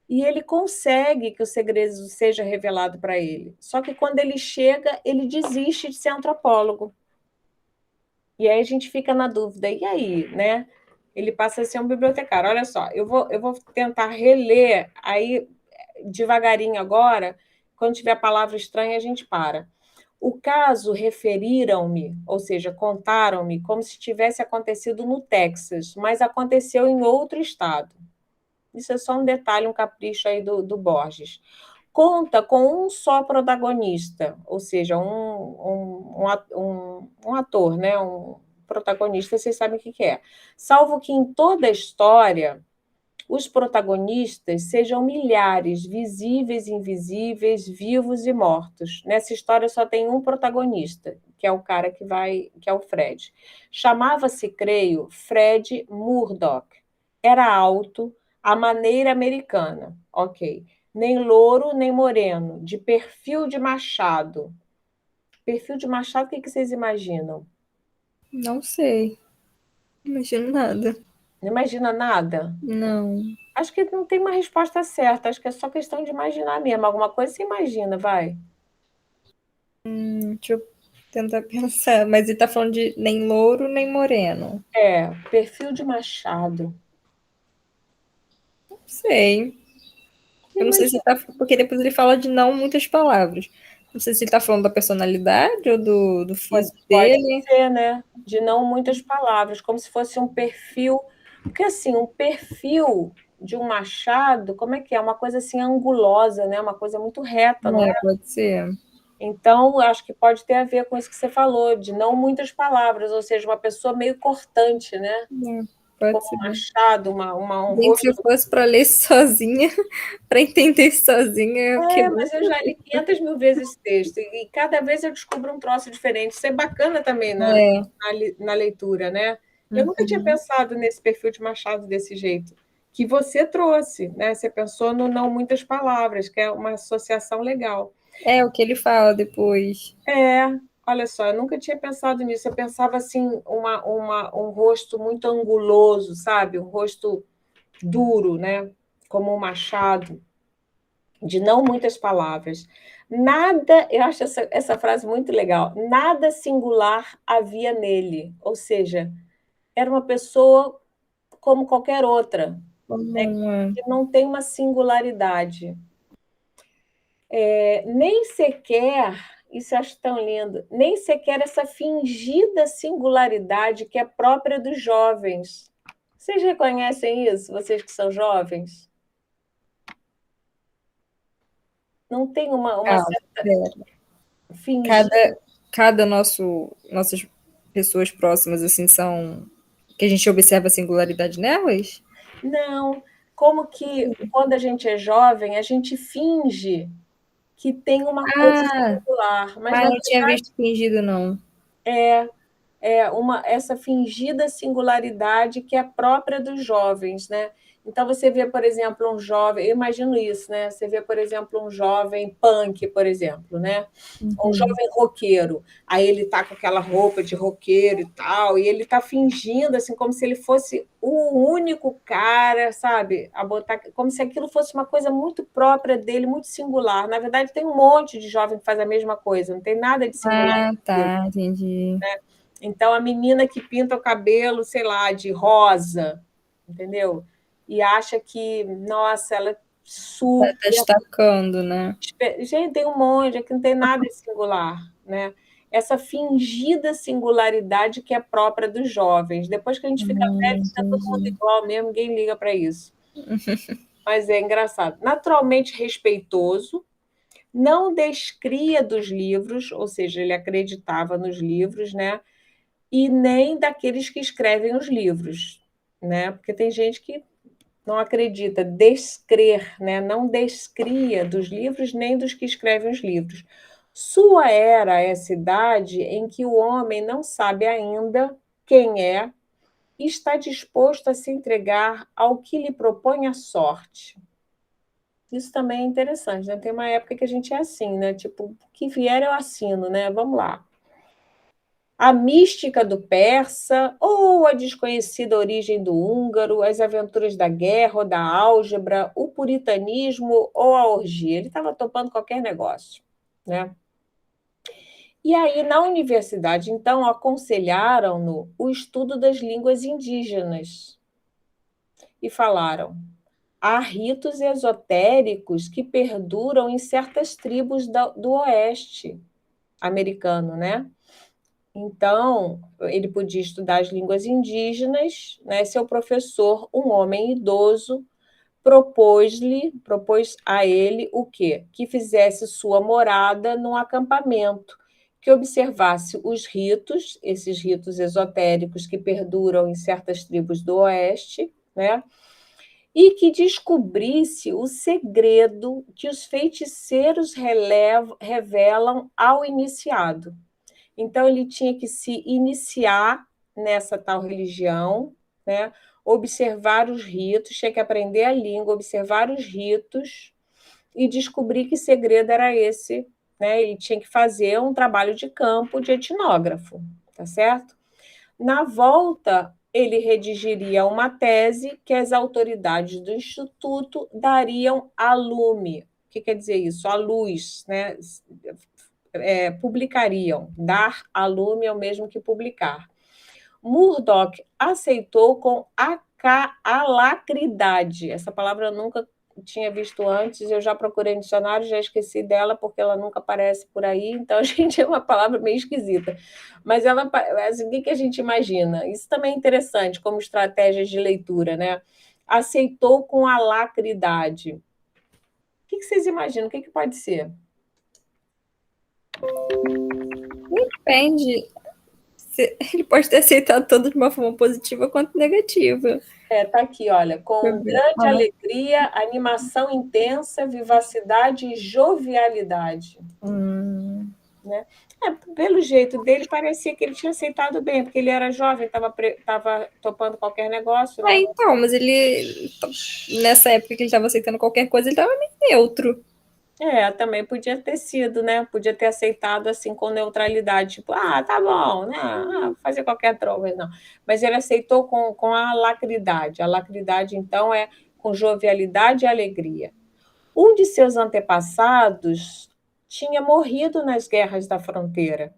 S1: E ele consegue que o segredo seja revelado para ele. Só que quando ele chega, ele desiste de ser antropólogo. E aí a gente fica na dúvida, e aí, né? Ele passa a ser um bibliotecário. Olha só, eu vou tentar reler aí devagarinho agora. Quando tiver palavra estranha, a gente para. O caso referiram-me, ou seja, contaram-me como se tivesse acontecido no Texas, mas aconteceu em outro estado. Isso é só um detalhe, um capricho aí do Borges. Conta com um só protagonista, ou seja, um ator, né? Um protagonista, vocês sabem o que é. Salvo que em toda a história os protagonistas sejam milhares, visíveis e invisíveis, vivos e mortos. Nessa história só tem um protagonista, que é o cara que é o Fred. Chamava-se, creio, Fred Murdoch. Era alto, à maneira americana, ok. Nem louro, nem moreno, de perfil de machado. Perfil de machado, o que vocês imaginam?
S2: Não sei. Não imagino nada.
S1: Não imagina nada?
S2: Não.
S1: Acho que não tem uma resposta certa, acho que é só questão de imaginar mesmo. Alguma coisa você imagina, vai.
S2: Deixa eu tentar pensar. Mas ele tá falando de nem louro, nem moreno.
S1: É, perfil de machado.
S2: Não sei. Eu não sei se
S1: Imagina,
S2: tá. Porque depois ele fala de não muitas palavras. Não sei se ele tá falando da personalidade ou do físico
S1: pode
S2: dele.
S1: ser, né? De não muitas palavras, como se fosse um perfil. Porque assim, um perfil de um machado, como é que é? Uma coisa assim angulosa, né? Uma coisa muito reta, não é?
S2: É, pode ser.
S1: Então, acho que pode ter a ver com isso que você falou, de não muitas palavras, ou seja, uma pessoa meio cortante, né?
S2: É, pode
S1: Como
S2: ser.
S1: um machado, um
S2: Gente, se eu
S1: rosto.
S2: fosse para ler sozinha, para entender sozinha, eu
S1: É,
S2: quebrei.
S1: mas eu já li 500 mil vezes esse texto, e cada vez eu descubro um troço diferente. Isso é bacana também
S2: É.
S1: na leitura, né? Eu nunca tinha
S2: Uhum.
S1: pensado nesse perfil de Machado desse jeito, que você trouxe, né? Você pensou no não muitas palavras, que é uma associação legal.
S2: É o que ele fala depois.
S1: É, olha só, eu nunca tinha pensado nisso. Eu pensava assim, um rosto muito anguloso, sabe? Um rosto duro, né? Como um machado, de não muitas palavras. Nada, eu acho essa frase muito legal. Nada singular havia nele, ou seja, era uma pessoa como qualquer outra,
S2: Comum, é.
S1: que não tem uma singularidade. Nem sequer, isso eu acho tão lindo, nem sequer essa fingida singularidade que é própria dos jovens. Vocês reconhecem isso, vocês que são jovens? Não tem uma
S2: Ah,
S1: certa
S2: é.
S1: fingida.
S2: Cada nossas pessoas próximas assim são que a gente observa a singularidade nelas?
S1: Não, como que quando a gente é jovem, a gente finge que tem uma coisa
S2: Ah,
S1: singular, mas na
S2: não tinha
S1: verdade
S2: visto fingido não.
S1: essa fingida singularidade que é própria dos jovens, né? Então você vê, por exemplo, um jovem, eu imagino isso, né? Você vê, por exemplo, um jovem punk, por exemplo, né? Um
S2: Uhum.
S1: jovem roqueiro. Aí ele tá com aquela roupa de roqueiro e tal, e ele tá fingindo assim como se ele fosse o único cara, sabe? A botar como se aquilo fosse uma coisa muito própria dele, muito singular. Na verdade, tem um monte de jovem que faz a mesma coisa, não tem nada de singular
S2: Ah,
S1: naquilo.
S2: tá, entendi.
S1: Então, a menina que pinta o cabelo, sei lá, de rosa, entendeu? E acha que, nossa, ela é
S2: Tá
S1: super.
S2: destacando, né?
S1: Gente, tem um monte, aqui não tem nada de singular, né? Essa fingida singularidade que é própria dos jovens. Depois que a gente fica velho, fica todo mundo
S2: Entendi.
S1: igual mesmo, ninguém liga para isso. Mas é engraçado. Naturalmente respeitoso, não descria dos livros, ou seja, ele acreditava nos livros, né? E nem daqueles que escrevem os livros, né? Porque tem gente que não acredita, descrer, né? Não descria dos livros nem dos que escrevem os livros. Sua era é essa idade em que o homem não sabe ainda quem é e está disposto a se entregar ao que lhe propõe a sorte. Isso também é interessante, né? Tem uma época que a gente é assim, né? Tipo, o que vier eu assino, né? Vamos lá. A mística do persa, ou a desconhecida origem do húngaro, as aventuras da guerra ou da álgebra, o puritanismo ou a orgia. Ele estava topando qualquer negócio, né? E aí, na universidade, então, aconselharam-no o estudo das línguas indígenas e falaram: há ritos esotéricos que perduram em certas tribos do Oeste. americano, né? Então, ele podia estudar as línguas indígenas, né? Seu professor, um homem idoso, propôs a ele o quê? Que fizesse sua morada num acampamento, que observasse os ritos, esses ritos esotéricos que perduram em certas tribos do Oeste, né? E que descobrisse o segredo que os feiticeiros revelam ao iniciado. Então, ele tinha que se iniciar nessa tal religião, né? Observar os ritos, tinha que aprender a língua, observar os ritos e descobrir que segredo era esse. Né? Ele tinha que fazer um trabalho de campo de etnógrafo, tá certo? Na volta, ele redigiria uma tese que as autoridades do Instituto dariam a lume. O que quer dizer isso? A luz, né? Publicariam. Dar a lume é o mesmo que publicar. Murdoch aceitou com alacridade. Essa palavra eu nunca tinha visto antes, eu já procurei no dicionário, já esqueci dela, porque ela nunca aparece por aí, então a gente é uma palavra meio esquisita. Mas ela, assim, o que a gente imagina? Isso também é interessante, como estratégias de leitura, né? Aceitou com alacridade. O que vocês imaginam? O que pode ser?
S2: Depende. Ele pode ter aceitado tanto de uma forma positiva quanto negativa.
S1: Tá aqui, olha, com grande alegria, animação intensa, vivacidade e jovialidade. Né? Pelo jeito dele, parecia que ele tinha aceitado bem, porque ele era jovem, estava topando qualquer negócio. Né?
S2: Então, mas ele, nessa época que ele estava aceitando qualquer coisa, ele estava meio neutro.
S1: Também podia ter sido, né? Podia ter aceitado assim com neutralidade, tipo, tá bom, né? Fazer qualquer troca, não. Mas ele aceitou com a alacridade. A alacridade, então, é com jovialidade e alegria. Um de seus antepassados tinha morrido nas guerras da fronteira.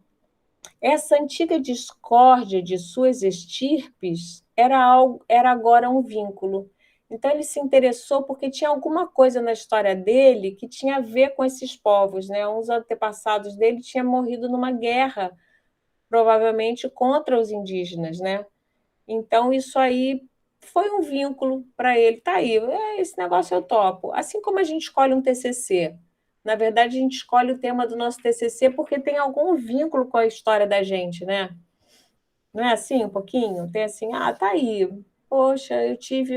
S1: Essa antiga discórdia de suas estirpes era agora um vínculo. Então, ele se interessou porque tinha alguma coisa na história dele que tinha a ver com esses povos. Né? Uns antepassados dele tinham morrido numa guerra, provavelmente contra os indígenas. Né? Então, isso aí foi um vínculo para ele. Tá aí, esse negócio eu topo. Assim como a gente escolhe um TCC. Na verdade, a gente escolhe o tema do nosso TCC porque tem algum vínculo com a história da gente, né? Não é assim, um pouquinho? Tem assim, tá aí. Poxa, eu tive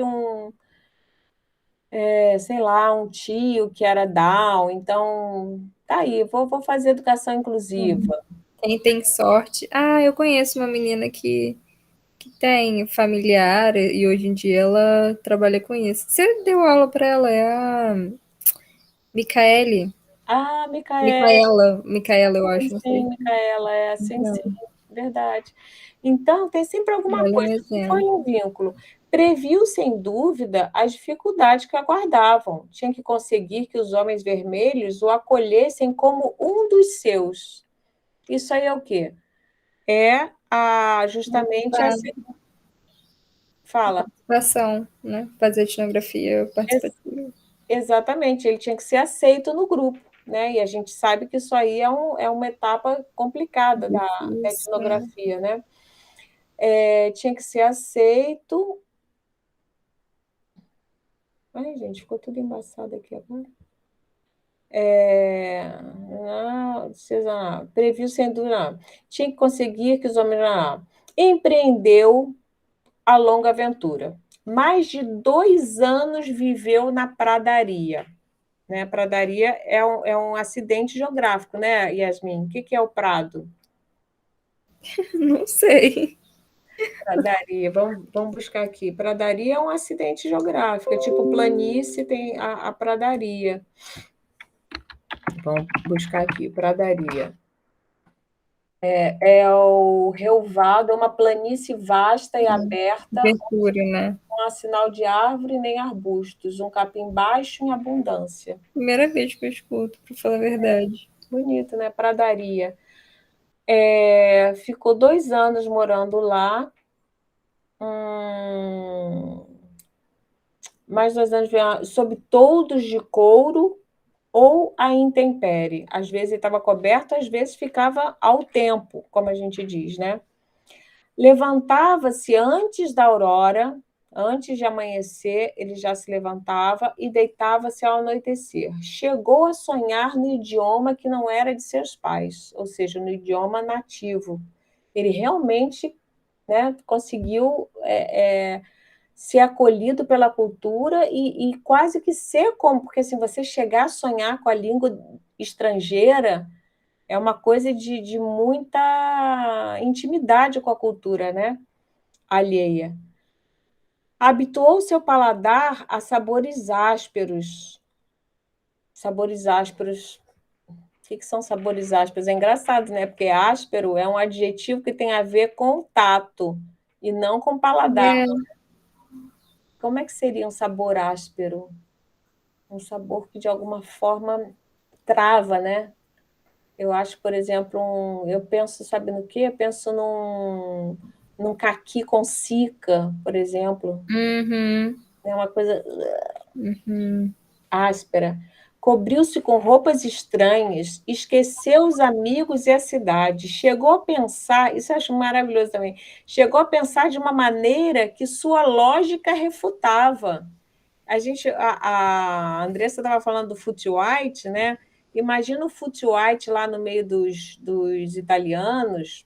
S1: sei lá, um tio que era Down, então tá aí, vou fazer educação inclusiva.
S2: Quem tem sorte. Eu conheço uma menina que tem familiar e hoje em dia ela trabalha com isso. Você deu aula para ela, é a Micaele. Micaela, eu acho.
S1: Sim, Micaela, sim, verdade. Então, tem sempre alguma coisa que foi um vínculo. Previu, sem dúvida, as dificuldades que aguardavam. Tinha que conseguir que os homens vermelhos o acolhessem como um dos seus. Isso aí é o quê? Justamente Fala.
S2: Participação, né? Fazer etnografia participativa.
S1: Exatamente, ele tinha que ser aceito no grupo, né? E a gente sabe que isso aí é uma etapa complicada da etnografia, né? Tinha que ser aceito. Ai, gente, ficou tudo embaçado aqui agora. Previu sendo. Tinha que conseguir que os homens. Empreendeu a longa aventura. Mais de 2 anos viveu na pradaria. Né? Pradaria é um acidente geográfico, né, Yasmin? O que é o prado?
S2: Não sei.
S1: Pradaria, vamos buscar aqui. Pradaria é um acidente geográfico, é tipo planície, tem a pradaria. Vamos buscar aqui, pradaria. É o relvado, é uma planície vasta e aberta,
S2: Abertura, né?
S1: não há sinal de árvore nem arbustos, um capim baixo em abundância.
S2: Primeira vez que eu escuto, para falar a verdade.
S1: Bonito, né? Pradaria. Ficou 2 anos morando lá. Mais 2 anos sob toldos de couro, ou à intempérie. Às vezes ele estava coberto, às vezes ficava ao tempo, como a gente diz, né? Levantava-se antes da aurora, antes de amanhecer, ele já se levantava e deitava-se ao anoitecer. Chegou a sonhar no idioma que não era de seus pais, ou seja, no idioma nativo. Ele realmente, né, conseguiu ser acolhido pela cultura e quase que ser como, porque assim, você chegar a sonhar com a língua estrangeira é uma coisa de muita intimidade com a cultura, né? Alheia. Habituou seu paladar a sabores ásperos. Sabores ásperos. O que são sabores ásperos? É engraçado, né? Porque áspero é um adjetivo que tem a ver com o tato e não com paladar.
S2: É.
S1: Como é que seria um sabor áspero? Um sabor que, de alguma forma, trava, né? Eu acho, por exemplo, eu penso, sabe no quê? Eu penso num caqui com cica, por exemplo.
S2: Uhum.
S1: É uma coisa
S2: Uhum.
S1: áspera. Cobriu-se com roupas estranhas, esqueceu os amigos e a cidade. Chegou a pensar, isso eu acho maravilhoso também, chegou a pensar de uma maneira que sua lógica refutava. A Andressa estava falando do Foote White, né? Imagina o Foote White lá no meio dos italianos,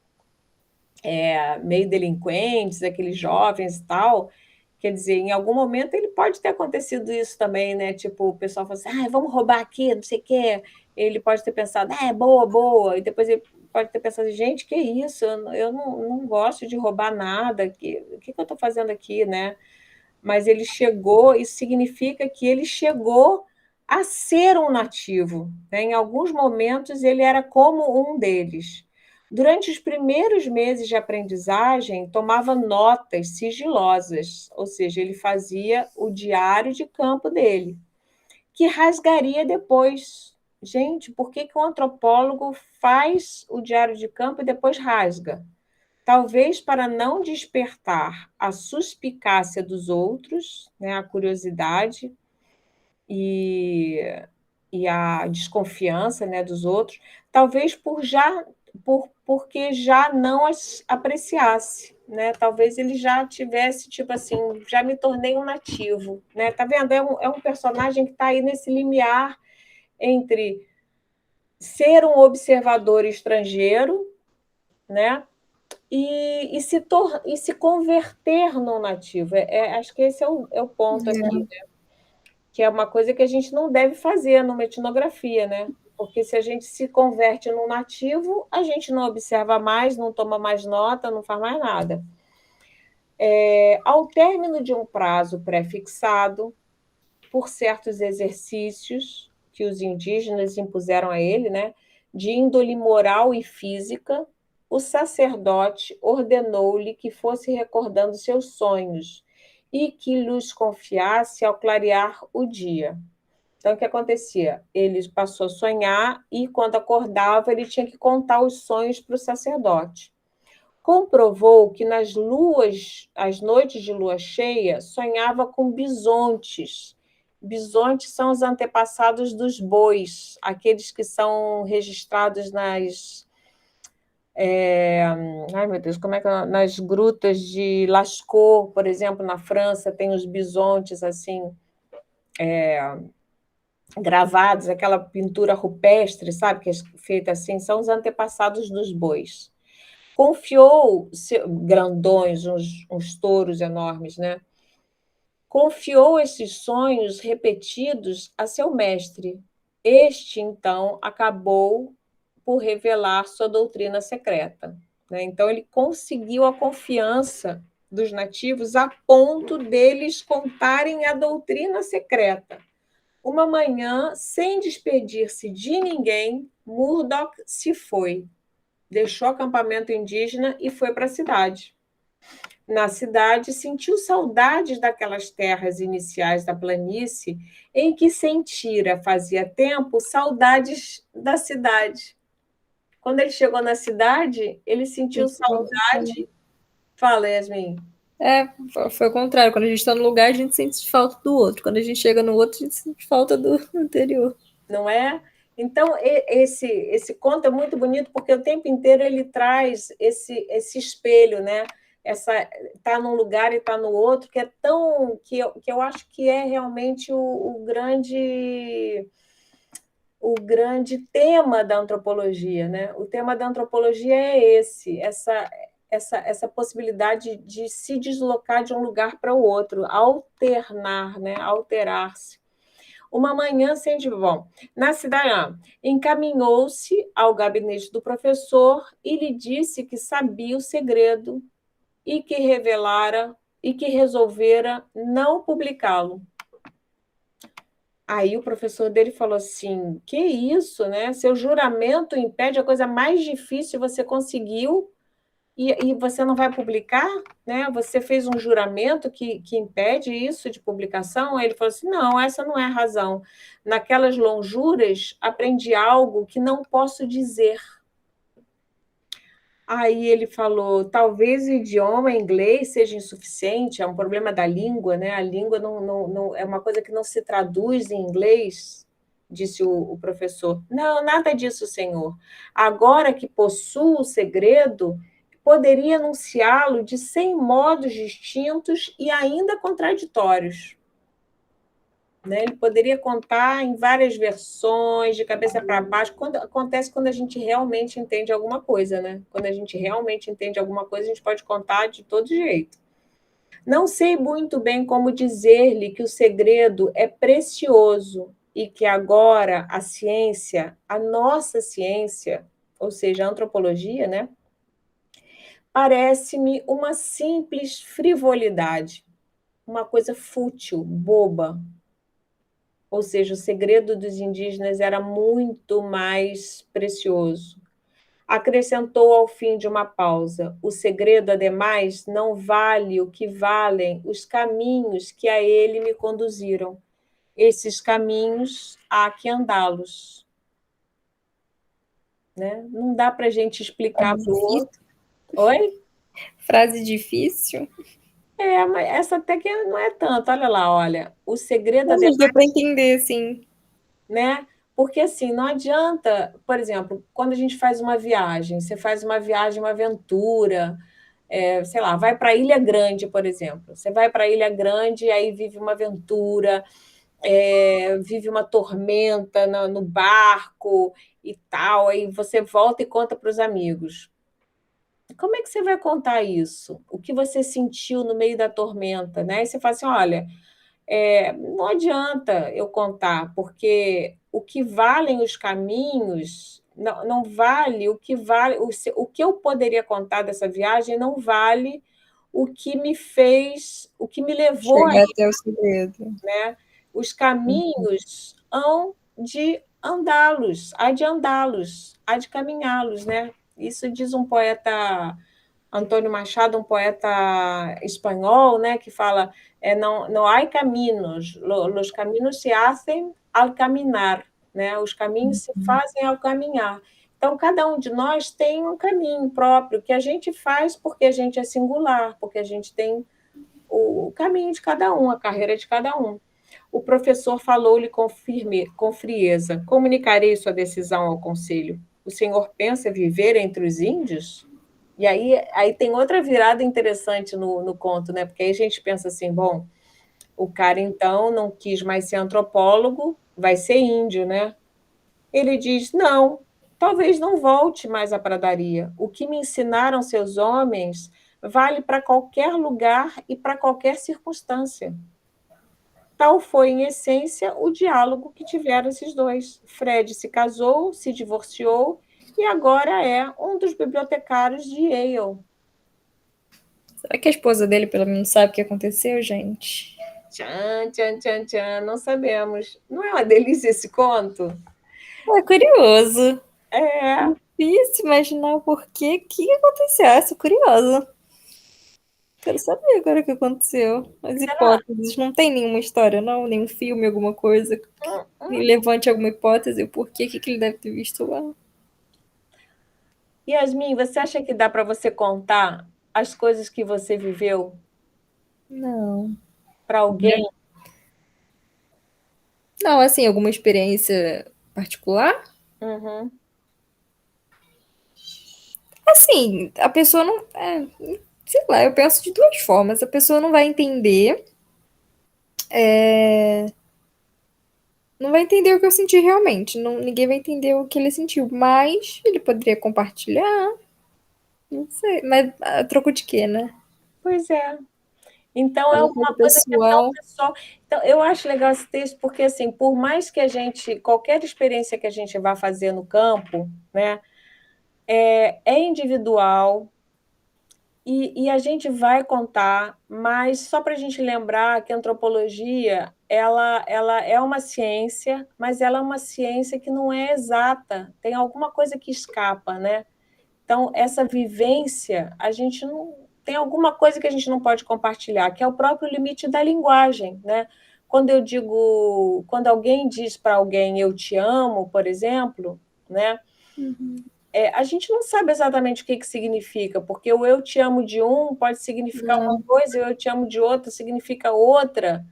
S1: meio delinquentes, aqueles jovens e tal. Quer dizer, em algum momento ele pode ter acontecido isso também, né? Tipo, o pessoal fala assim, vamos roubar aqui, não sei o quê. Ele pode ter pensado, boa, boa. E depois ele pode ter pensado, gente, que isso? Eu não gosto de roubar nada. O que eu estou fazendo aqui, né? Mas ele chegou, isso significa que ele chegou a ser um nativo, né? Em alguns momentos, ele era como um deles. Durante os primeiros meses de aprendizagem, tomava notas sigilosas, ou seja, ele fazia o diário de campo dele, que rasgaria depois. Gente, por que um antropólogo faz o diário de campo e depois rasga? Talvez para não despertar a suspicácia dos outros, né, a curiosidade e, e a desconfiança, né, dos outros, talvez porque já não as apreciasse, né? Talvez ele já tivesse, tipo assim, já me tornei um nativo, né? Tá vendo? É um personagem que está aí nesse limiar entre ser um observador estrangeiro, né? E se converter no nativo. Acho que esse é o ponto aqui, né? Que é uma coisa que a gente não deve fazer numa etnografia, né? Porque se a gente se converte num nativo, a gente não observa mais, não toma mais nota, não faz mais nada. Ao término de um prazo pré-fixado, por certos exercícios que os indígenas impuseram a ele, né, de índole moral e física, o sacerdote ordenou-lhe que fosse recordando seus sonhos e que lhes confiasse ao clarear o dia. Então, o que acontecia? Ele passou a sonhar e, quando acordava, ele tinha que contar os sonhos para o sacerdote. Comprovou que as noites de lua cheia, sonhava com bisontes. Bisontes são os antepassados dos bois, aqueles que são registrados ai, meu Deus, como é que nas grutas de Lascaux, por exemplo, na França, tem os bisontes assim, gravados, aquela pintura rupestre, sabe, que é feita assim, são os antepassados dos bois. Confiou, grandões, uns touros enormes, né? Confiou esses sonhos repetidos a seu mestre. Este, então, acabou por revelar sua doutrina secreta, né? Então, ele conseguiu a confiança dos nativos a ponto deles contarem a doutrina secreta. Uma manhã, sem despedir-se de ninguém, Murdoch se foi. Deixou o acampamento indígena e foi para a cidade. Na cidade, sentiu saudades daquelas terras iniciais da planície, em que sentira, fazia tempo, saudades da cidade. Quando ele chegou na cidade, ele sentiu saudade. Fala, Yasmin.
S2: Foi o contrário. Quando a gente está no lugar, a gente sente falta do outro. Quando a gente chega no outro, a gente sente falta do anterior.
S1: não é? Então, esse conto é muito bonito, porque o tempo inteiro ele traz esse espelho, né? Tá num lugar e tá no outro, que é tão que eu acho que é realmente o grande tema da antropologia, né? O tema da antropologia é essa possibilidade de se deslocar de um lugar para o outro, alternar, né? Alterar-se. Uma manhã sem de bom. Na cidade, encaminhou-se ao gabinete do professor e lhe disse que sabia o segredo e que revelara e que resolvera não publicá-lo. Aí o professor dele falou assim: que isso, né? Seu juramento impede a coisa mais difícil, você conseguiu e você não vai publicar, né? Você fez um juramento que impede isso de publicação? Aí ele falou assim: não, essa não é a razão. Naquelas lonjuras aprendi algo que não posso dizer. Aí ele falou: talvez o idioma inglês seja insuficiente, é um problema da língua, né? A língua não é uma coisa que não se traduz em inglês, disse o professor. Não, nada disso, senhor. Agora que possuo o segredo, poderia anunciá-lo de 100 modos distintos e ainda contraditórios. Né? Ele poderia contar em várias versões, de cabeça para baixo. Acontece quando a gente realmente entende alguma coisa, né? Quando a gente realmente entende alguma coisa, a gente pode contar de todo jeito. Não sei muito bem como dizer-lhe que o segredo é precioso e que agora a ciência, a nossa ciência, ou seja, a antropologia, né? Parece-me uma simples frivolidade, uma coisa fútil, boba. Ou seja, o segredo dos indígenas era muito mais precioso. Acrescentou ao fim de uma pausa: o segredo, ademais, não vale o que valem os caminhos que a ele me conduziram. Esses caminhos há que andá-los. Né? Não dá para a gente explicar para o outro. Oi?
S2: Frase difícil?
S1: Mas essa até que não é tanto. Olha lá, olha. O segredo,
S2: Não, mas
S1: ademais,
S2: deu para entender, sim.
S1: né? Porque assim, não adianta, por exemplo, quando a gente faz uma viagem, você faz uma viagem, uma aventura, sei lá, vai para Ilha Grande, por exemplo. Você vai para Ilha Grande e aí vive uma aventura, vive uma tormenta no barco e tal, aí você volta e conta para os amigos. Como é que você vai contar isso? O que você sentiu no meio da tormenta, né? E você fala assim, olha, não adianta eu contar, porque o que valem os caminhos não vale o que vale o que eu poderia contar dessa viagem não vale o que me fez, o que me levou a
S2: Chegar até o segredo.
S1: né? Os caminhos hão de andá-los, há de caminhá-los, né? Isso diz um poeta Antônio Machado, um poeta espanhol, né, que fala não há caminhos, os caminhos se hacen al caminar, né? Os caminhos se fazem ao caminhar. Então, cada um de nós tem um caminho próprio que a gente faz porque a gente é singular, porque a gente tem o caminho de cada um, a carreira de cada um. O professor falou-lhe com frieza: comunicarei sua decisão ao conselho. O senhor pensa viver entre os índios? E aí tem outra virada interessante no conto, né? Porque aí a gente pensa assim, bom, o cara então não quis mais ser antropólogo, vai ser índio, né? Ele diz, não, talvez não volte mais à pradaria. O que me ensinaram seus homens vale para qualquer lugar e para qualquer circunstância. Tal foi, em essência, o diálogo que tiveram esses dois. Fred se casou, se divorciou e agora é um dos bibliotecários de Yale.
S2: Será que a esposa dele, pelo menos, sabe o que aconteceu, gente?
S1: Tchan, tchan, tchan, tchan, não sabemos. Não é uma delícia esse conto?
S2: É curioso.
S1: É.
S2: Difícil imaginar o porquê que aconteceu. Sou curiosa. Quero saber agora o que aconteceu. As
S1: Será?
S2: hipóteses. Não tem nenhuma história, não? Nenhum filme, alguma coisa que levante alguma hipótese? O porquê que ele deve ter visto lá?
S1: Yasmin, você acha que dá para você contar as coisas que você viveu
S2: Não.
S1: para alguém?
S2: Não, assim, alguma experiência particular?
S1: Uhum.
S2: Assim, a pessoa não. Sei lá, eu penso de duas formas. A pessoa não vai entender. Não vai entender o que eu senti realmente. Não, ninguém vai entender o que ele sentiu. Mas ele poderia compartilhar. Não sei. Mas a troco de quê, né?
S1: Pois é. Então é
S2: Uma coisa
S1: alguma coisa que é tão
S2: pessoal.
S1: pessoal. Então, eu acho legal esse texto, porque assim, por mais que a gente, qualquer experiência que a gente vá fazer no campo, né, é individual e a gente vai contar, mas só para a gente lembrar que a antropologia ela é uma ciência, mas ela é uma ciência que não é exata, tem alguma coisa que escapa, né? Então, essa vivência, a gente não tem alguma coisa que a gente não pode compartilhar, que é o próprio limite da linguagem, né? Quando alguém diz para alguém eu te amo, por exemplo, né? A gente não sabe exatamente o que significa, porque o eu te amo de um pode significar uma
S2: Não.
S1: coisa, e o eu te amo de outro significa outra.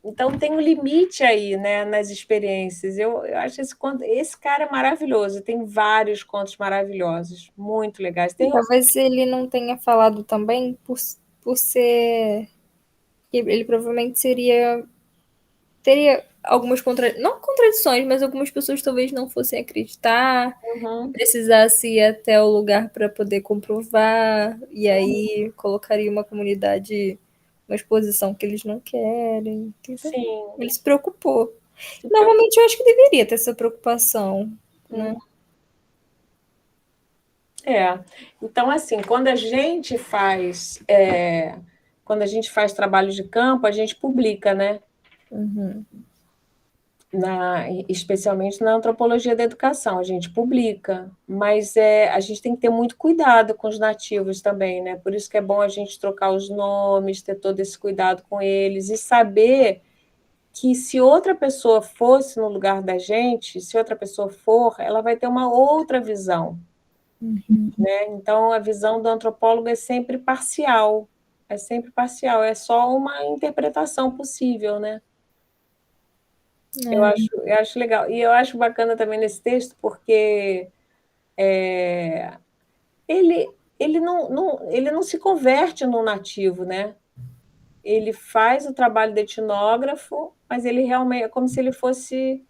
S1: Então tem um limite aí, né, nas experiências. Eu acho esse cara é maravilhoso. Tem vários contos maravilhosos, muito legais. Tem
S2: Talvez ele não tenha falado também por ser. Ele provavelmente seria. Teria algumas não contradições, mas algumas pessoas talvez não fossem acreditar,
S1: uhum,
S2: precisasse ir até o lugar para poder comprovar, e aí colocaria uma comunidade, uma exposição que eles não querem. Entendeu?
S1: sim.
S2: Ele se preocupou.
S1: Se preocupa.
S2: Normalmente eu acho que deveria ter essa preocupação, né?
S1: Então assim, quando a gente faz trabalho de campo, a gente publica, né?
S2: Uhum.
S1: Especialmente na antropologia da educação, a gente publica, mas a gente tem que ter muito cuidado com os nativos também, né? Por isso que é bom a gente trocar os nomes, ter todo esse cuidado com eles e saber que se outra pessoa fosse no lugar da gente, se outra pessoa for, ela vai ter uma outra visão, né? Então a visão do antropólogo é sempre parcial, é só uma interpretação possível, né? Eu acho legal. E eu acho bacana também nesse texto, porque ele não se converte num nativo, né? Ele faz o trabalho de etnógrafo, mas ele realmente é como se ele fosse.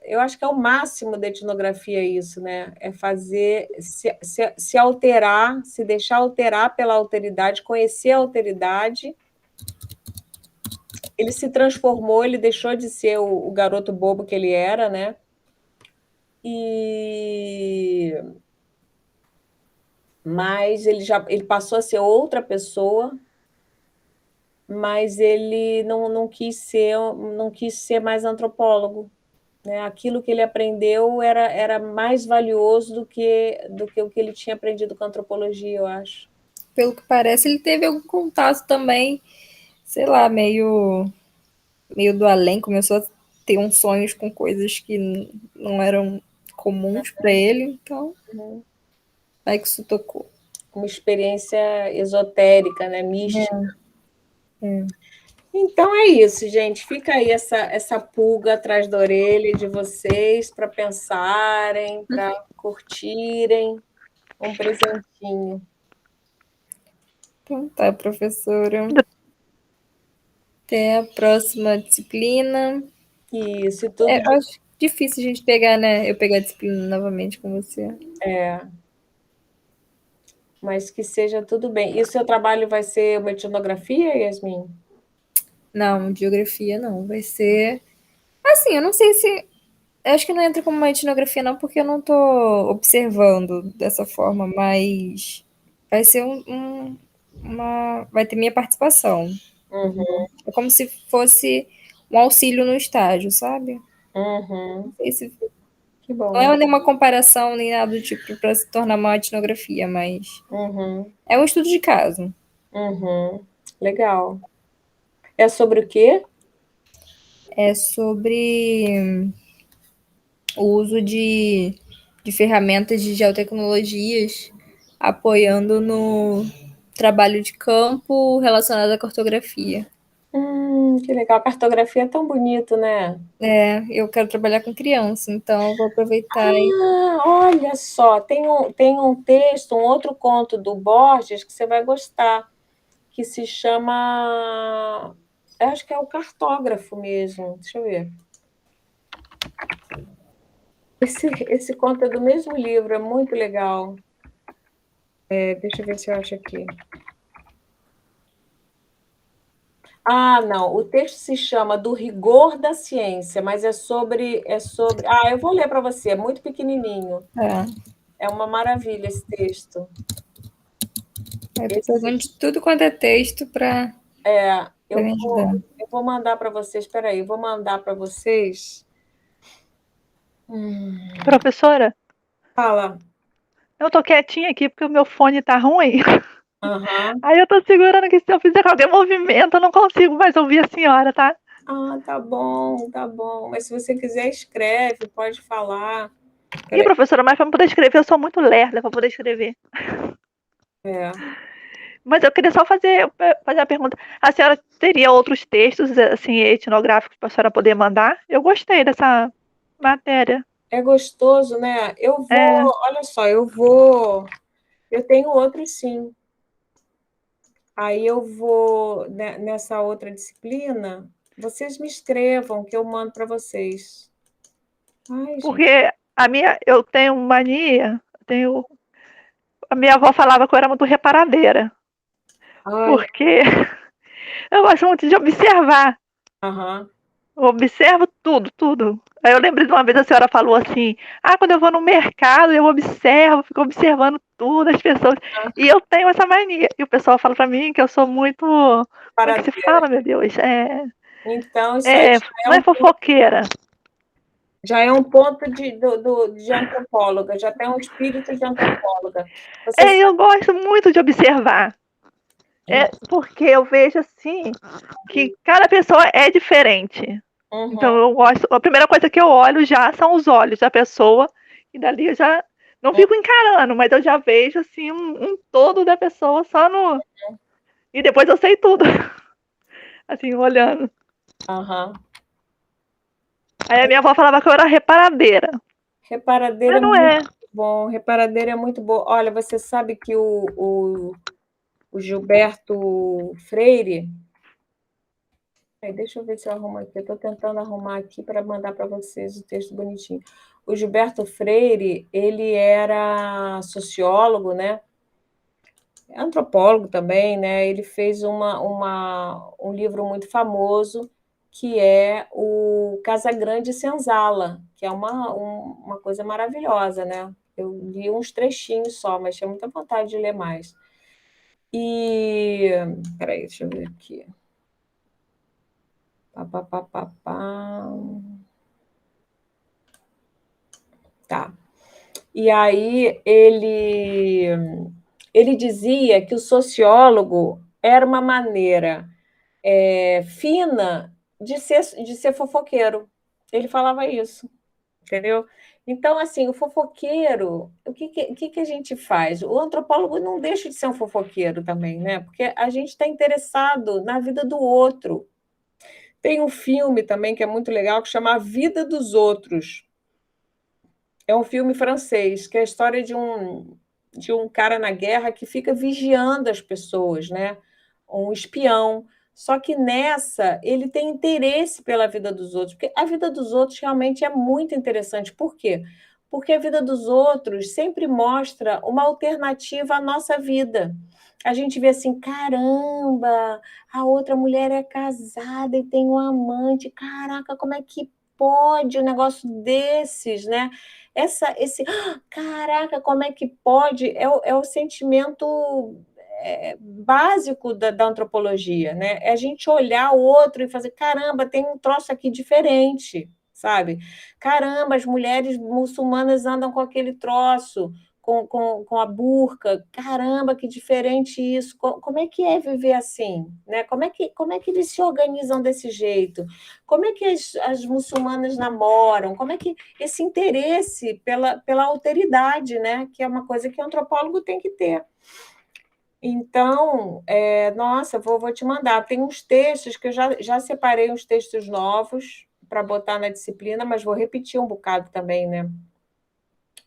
S1: Eu acho que é o máximo da etnografia isso, né? É fazer, se alterar, se deixar alterar pela alteridade, conhecer a alteridade. Ele se transformou, ele deixou de ser o garoto bobo que ele era, né? E mas ele passou a ser outra pessoa, mas ele não quis ser mais antropólogo, né? Aquilo que ele aprendeu era mais valioso do que o que ele tinha aprendido com a antropologia, eu acho.
S2: Pelo que parece, ele teve algum contato também, sei lá, meio do além, começou a ter uns sonhos com coisas que não eram comuns para ele, então aí que isso tocou.
S1: Uma experiência esotérica, né? Mística. Então é isso, gente. Fica aí essa pulga atrás da orelha de vocês para pensarem, para curtirem um presentinho.
S2: Então tá, professora. Até a próxima disciplina.
S1: Isso, e tudo
S2: Eu acho difícil a gente pegar, né? Eu pegar a disciplina novamente com você.
S1: mas que seja tudo bem. E o seu trabalho vai ser uma etnografia, Yasmin?
S2: Não, geografia não. Vai ser. Assim, eu não sei se. Eu acho que não entra como uma etnografia, não, porque eu não tô observando dessa forma, mas vai ser vai ter minha participação.
S1: Uhum,
S2: É como se fosse um auxílio no estágio, sabe?
S1: uhum.
S2: Esse
S1: Que
S2: não
S1: bom.
S2: é nenhuma comparação nem nada do tipo para se tornar uma etnografia, mas
S1: Uhum,
S2: é um estudo de caso.
S1: uhum. Legal. É sobre o quê?
S2: É sobre o uso de ferramentas de geotecnologias apoiando no trabalho de campo relacionado à cartografia.
S1: Que legal. A cartografia é tão bonito, né?
S2: Eu quero trabalhar com criança, então eu vou aproveitar
S1: Olha só, tem um texto, um outro conto do Borges que você vai gostar, que se chama. Eu acho que é o Cartógrafo mesmo. Deixa eu ver. Esse conto é do mesmo livro, é muito legal. Deixa eu ver se eu acho aqui. Não, o texto se chama Do Rigor da Ciência, mas é sobre. Eu vou ler para você, é muito pequenininho.
S2: Tá.
S1: É uma maravilha esse texto.
S2: Eu tô pegando de tudo quanto é texto para
S1: Eu
S2: me ajudar.
S1: vou mandar para vocês. Espera aí, eu vou mandar para vocês.
S4: Professora,
S1: Fala.
S4: eu tô quietinha aqui porque o meu fone tá ruim.
S1: Aham.
S4: Aí eu tô segurando que se eu fizer qualquer movimento, eu não consigo mais ouvir a senhora, tá?
S1: Tá bom, tá bom. Mas se você quiser, escreve, pode falar.
S4: Ih, professora, mas pra poder escrever, eu sou muito lerda pra poder escrever. Mas eu queria só fazer a pergunta. A senhora teria outros textos, assim, etnográficos para a senhora poder mandar? Eu gostei dessa matéria.
S1: É gostoso, né? Olha só, eu tenho outros sim. Aí eu vou, nessa outra disciplina, vocês me escrevam que eu mando para vocês. Ai, gente.
S4: Porque eu tenho mania, a minha avó falava que eu era muito reparadeira. Porque eu gosto muito de observar.
S1: Aham.
S4: Eu observo tudo, tudo. Aí eu lembro de uma vez a senhora falou assim: quando eu vou no mercado, eu observo, fico observando tudo, as pessoas. E eu tenho essa mania. E o pessoal fala pra mim que eu sou muito. Como é que se fala, meu Deus?
S1: Então, isso aí
S4: não é fofoqueira.
S1: já é um ponto de antropóloga, já tem um espírito de antropóloga.
S4: Eu gosto muito de observar. Porque eu vejo assim que cada pessoa é diferente. Então eu gosto. A primeira coisa que eu olho já são os olhos da pessoa, e dali eu já não fico encarando, mas eu já vejo assim um todo da pessoa só no. E depois eu sei tudo. Assim, olhando. Aí a minha avó falava que eu era reparadeira.
S1: Reparadeira
S4: Mas não é.
S1: muito bom, reparadeira é muito boa. Olha, você sabe que o Gilberto Freire. Deixa eu ver se eu arrumo aqui. Eu estou tentando arrumar aqui para mandar para vocês o texto bonitinho. O Gilberto Freire, ele era sociólogo, né? Antropólogo também, né? Ele fez um livro muito famoso que é o Casagrande Senzala, que é uma coisa maravilhosa, né? Eu li uns trechinhos só, mas tinha muita vontade de ler mais. Peraí, deixa eu ver aqui. Tá. E aí ele dizia que o sociólogo era uma maneira fina de ser fofoqueiro. Ele falava isso, entendeu? Então, assim, o fofoqueiro, o que a gente faz? O antropólogo não deixa de ser um fofoqueiro também, né? Porque a gente está interessado na vida do outro. Tem um filme também que é muito legal, que chama A Vida dos Outros. É um filme francês, que é a história de um cara na guerra que fica vigiando as pessoas, né? Um espião. Só que nessa, ele tem interesse pela vida dos outros, porque a vida dos outros realmente é muito interessante. Por quê? Porque a vida dos outros sempre mostra uma alternativa à nossa vida. A gente vê assim, caramba, a outra mulher é casada e tem um amante, caraca, como é que pode um negócio desses, né? Caraca, como é que pode? É o sentimento básico da antropologia, né? É a gente olhar o outro e fazer, caramba, tem um troço aqui diferente, sabe? Caramba, as mulheres muçulmanas andam com aquele troço, com a burca, caramba, que diferente isso. Como é que é viver assim? Né? Como é que eles se organizam desse jeito? Como é que as muçulmanas namoram? Como é que esse interesse pela alteridade, né? Que é uma coisa que o antropólogo tem que ter. Então, nossa, vou te mandar. Tem uns textos que eu já separei uns textos novos para botar na disciplina, mas vou repetir um bocado também, né?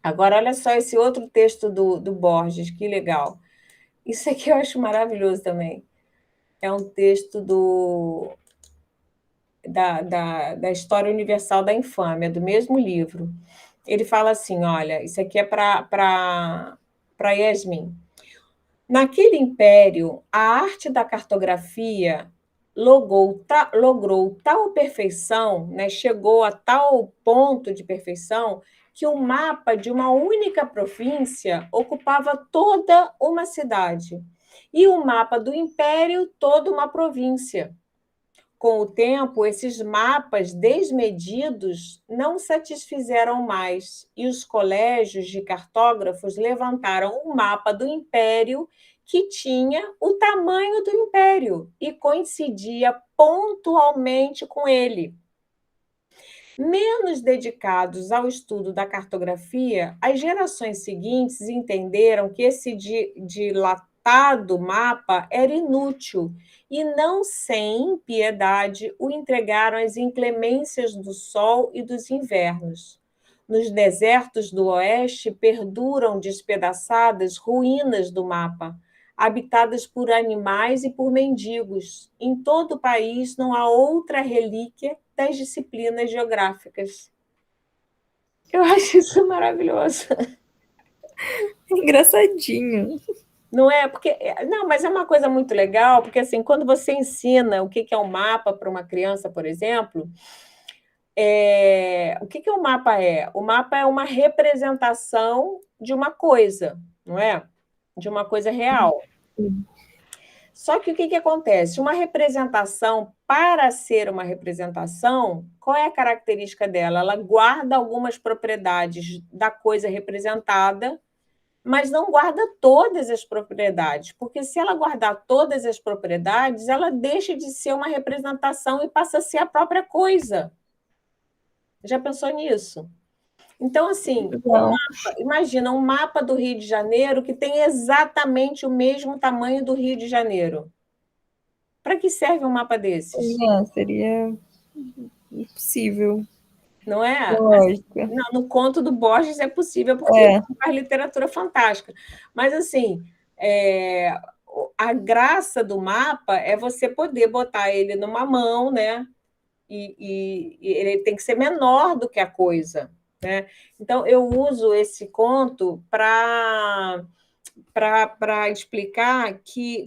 S1: Agora, olha só esse outro texto do Borges, que legal. Isso aqui eu acho maravilhoso também. É um texto da História Universal da Infâmia, do mesmo livro. Ele fala assim: olha, isso aqui é para Yasmin. Naquele império, a arte da cartografia logrou tal perfeição, né, chegou a tal ponto de perfeição, que o mapa de uma única província ocupava toda uma cidade, e o mapa do império toda uma província. Com o tempo, esses mapas desmedidos não satisfizeram mais, e os colégios de cartógrafos levantaram um mapa do império que tinha o tamanho do império e coincidia pontualmente com ele. Menos dedicados ao estudo da cartografia, as gerações seguintes entenderam que esse dilatado mapa era inútil e, não sem piedade, o entregaram às inclemências do sol e dos invernos. Nos desertos do oeste perduram despedaçadas ruínas do mapa, habitadas por animais e por mendigos. Em todo o país não há outra relíquia das disciplinas geográficas. Eu acho isso maravilhoso.
S2: Engraçadinho.
S1: Não é? Porque, não, mas é uma coisa muito legal, porque assim, quando você ensina o que é um mapa para uma criança, por exemplo, o que o mapa é? O mapa é uma representação de uma coisa, não é? De uma coisa real. Só que o que acontece? Uma representação, para ser uma representação, qual é a característica dela? Ela guarda algumas propriedades da coisa representada, mas não guarda todas as propriedades, porque se ela guardar todas as propriedades, ela deixa de ser uma representação e passa a ser a própria coisa. Já pensou nisso? Então, assim, imagina um mapa do Rio de Janeiro que tem exatamente o mesmo tamanho do Rio de Janeiro. Para que serve um mapa desses?
S2: Seria impossível.
S1: Não é?
S2: Lógico.
S1: No conto do Borges é possível, porque ele faz literatura fantástica. Mas, assim, a graça do mapa é você poder botar ele numa mão, né? E ele tem que ser menor do que a coisa, né? Então, eu uso esse conto para explicar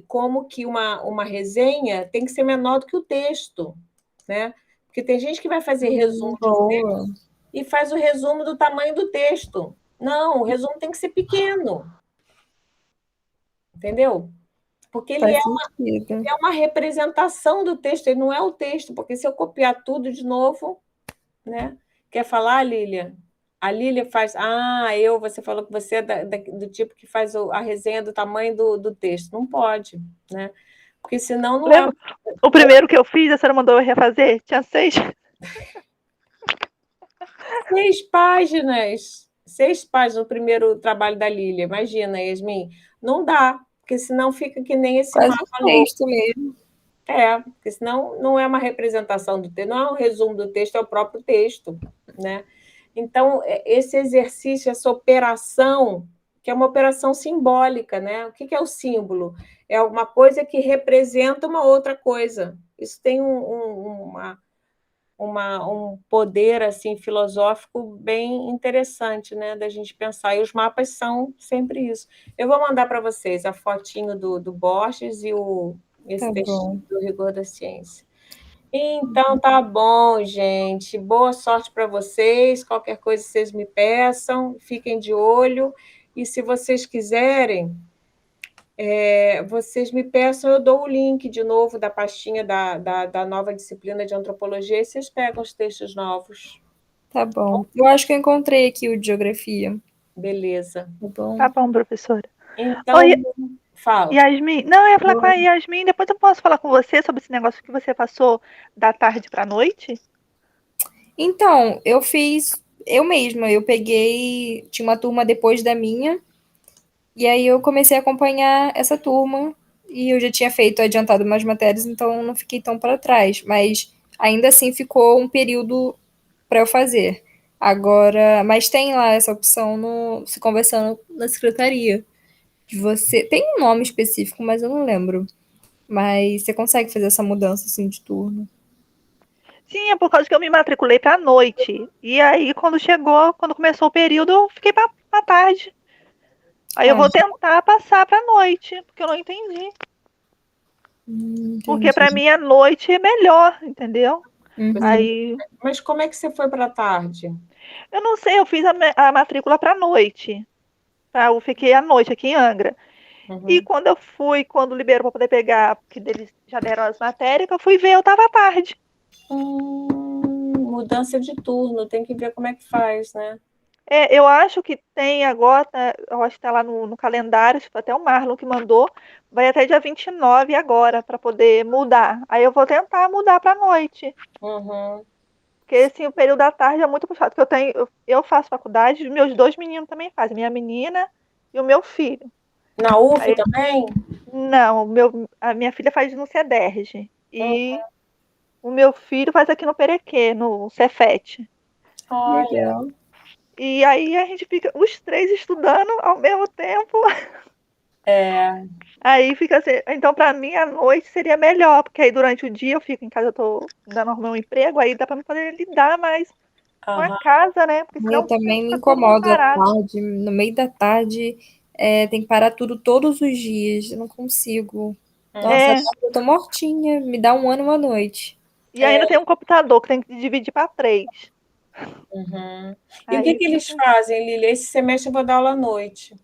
S1: como que uma resenha tem que ser menor do que o texto, né? Porque tem gente que vai fazer resumo de um texto e faz o resumo do tamanho do texto. Não, o resumo tem que ser pequeno. Entendeu? Porque ele é uma representação do texto, ele não é o texto, porque se eu copiar tudo de novo, né? Quer falar, Lília? A Lília faz. Você falou que você é do tipo que faz a resenha do tamanho do texto. Não pode, né? Porque senão não é.
S4: O primeiro que eu fiz, a senhora mandou eu refazer? Tinha 6.
S1: 6 páginas. 6 páginas no primeiro trabalho da Lília. Imagina, Yasmin. Não dá, porque senão fica que nem esse
S2: quase
S1: mapa
S2: texto mesmo.
S1: Porque senão não é uma representação do texto, não é um resumo do texto, é o próprio texto, né? Então, esse exercício, essa operação, que é uma operação simbólica, né? O que é o símbolo? É uma coisa que representa uma outra coisa. Isso tem um poder assim filosófico bem interessante, né? Da gente pensar. E os mapas são sempre isso. Eu vou mandar para vocês a fotinho do Borges e esse texto do Rigor da Ciência. Então, tá bom, gente. Boa sorte para vocês. Qualquer coisa vocês me peçam, fiquem de olho. E se vocês quiserem, vocês me peçam, eu dou o link de novo da pastinha da nova disciplina de antropologia e vocês pegam os textos novos.
S2: Tá bom. Eu acho que eu encontrei aqui o de geografia.
S1: Beleza.
S4: Tá bom, professora.
S1: Então, fala.
S4: Yasmin, não, eu ia falar com a Yasmin, depois eu posso falar com você sobre esse negócio que você passou da tarde para a noite?
S2: Então, eu fiz eu mesma, eu peguei, tinha uma turma depois da minha, E aí eu comecei a acompanhar essa turma e eu já tinha feito adiantado umas matérias, então não fiquei tão para trás. Mas ainda assim ficou um período para eu fazer. Agora, mas tem lá essa opção no se conversando na secretaria. De você tem um nome específico, mas eu não lembro. Mas você consegue fazer essa mudança assim de turno.
S4: Sim, é por causa que eu me matriculei pra noite. E aí, quando começou o período, eu fiquei pra tarde. Aí eu
S2: Ah,
S4: vou tentar passar pra noite, porque eu não entendi. Porque pra
S2: entendi.
S4: mim a noite é melhor, entendeu?
S2: Uhum.
S4: Aí,
S1: Mas como é que você foi para a tarde?
S4: eu não sei, eu fiz a matrícula pra noite. Tá? Eu fiquei à noite aqui em Angra. E
S1: Uhum.
S4: quando liberou pra poder pegar, porque eles já deram as matérias, que eu fui ver, eu tava à tarde.
S1: Mudança de turno, tem que ver como é que faz, né?
S4: É, eu acho que tem agora, eu acho que tá lá no calendário, tipo, até o Marlon que mandou, vai até dia 29 agora, para poder mudar. Aí eu vou tentar mudar para noite,
S1: Uhum.
S4: porque assim, o período da tarde é muito puxado, porque eu faço faculdade, meus dois meninos também fazem, minha menina e o meu filho.
S1: Na UF
S4: Aí,
S1: também?
S4: não, a minha filha faz no CEDERJ
S1: Hum.
S4: e o meu filho faz aqui no Perequê, no Cefet.
S1: Olha,
S2: Legal.
S4: E aí a gente fica os três estudando ao mesmo tempo.
S1: é.
S4: Aí fica assim, então pra mim a noite seria melhor, porque aí durante o dia eu fico em casa, eu tô dando arrumar um emprego, aí dá pra me poder lidar mais com a
S1: Aham.
S4: casa, né? Porque
S2: Eu
S4: senão
S2: também me
S4: fica todo mundo
S2: incomodo à
S4: parado.
S2: tarde, no meio da tarde, tem que parar tudo todos os dias. Eu não consigo. Nossa, à
S4: É,
S2: tarde eu tô mortinha. Me dá um ano e uma noite.
S4: e ainda tem um computador que tem que dividir pra três.
S1: Uhum. E o que
S4: Aí
S1: que eles
S4: fica.
S1: fazem, Lili? Esse semestre eu vou dar aula à noite.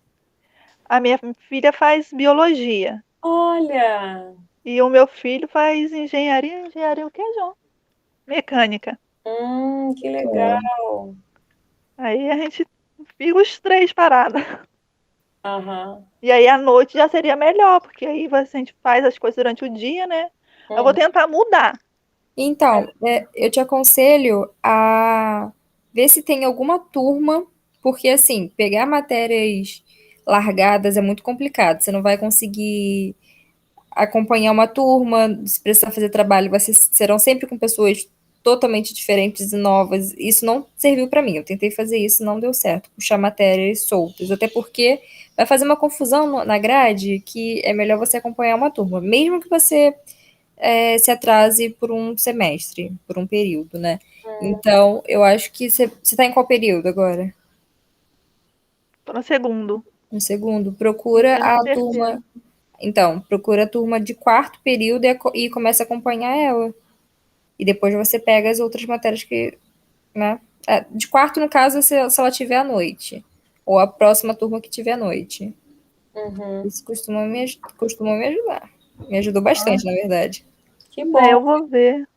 S4: A minha filha faz biologia
S1: Olha,
S4: e o meu filho faz engenharia o quê, João? Mecânica.
S1: que legal.
S4: Aí a gente fica os três parados.
S1: Aham.
S4: E aí à noite já seria melhor, porque aí a gente faz as coisas durante o dia, né? Eu vou
S1: Uhum.
S4: tentar mudar.
S2: Então, eu te aconselho a ver se tem alguma turma, porque assim, pegar matérias largadas é muito complicado. Você não vai conseguir acompanhar uma turma, se precisar fazer trabalho, serão sempre com pessoas totalmente diferentes e novas. Isso não serviu para mim. Eu tentei fazer isso, não deu certo, puxar matérias soltas, até porque vai fazer uma confusão na grade que é melhor você acompanhar uma turma, mesmo que você se atrase por um semestre, por um período, né? Então, eu acho que você está em qual período agora?
S4: Tô no segundo.
S2: No segundo. Procura
S4: Indo pro
S2: a
S4: terceiro.
S2: turma. Então, procura a turma de quarto período e começa a acompanhar ela. E depois você pega as outras matérias que, né? De quarto, no caso, se ela tiver à noite. Ou a próxima turma que tiver à noite.
S1: Uhum.
S2: Isso costuma me ajudar. Me ajudou bastante, na verdade.
S1: Que
S4: É,
S1: bom,
S4: eu vou ver.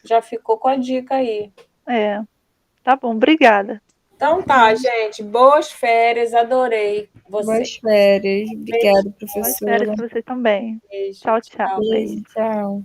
S1: já ficou com a dica aí.
S4: É, tá bom, obrigada.
S1: Então tá, gente. Boas férias, adorei você.
S2: Boas férias.
S1: Beijo,
S2: Obrigada,
S4: Boas férias
S2: professora.
S4: pra você também.
S1: beijo,
S4: Tchau, tchau.
S1: tchau.
S2: Beijo,
S4: Beijo.
S2: tchau.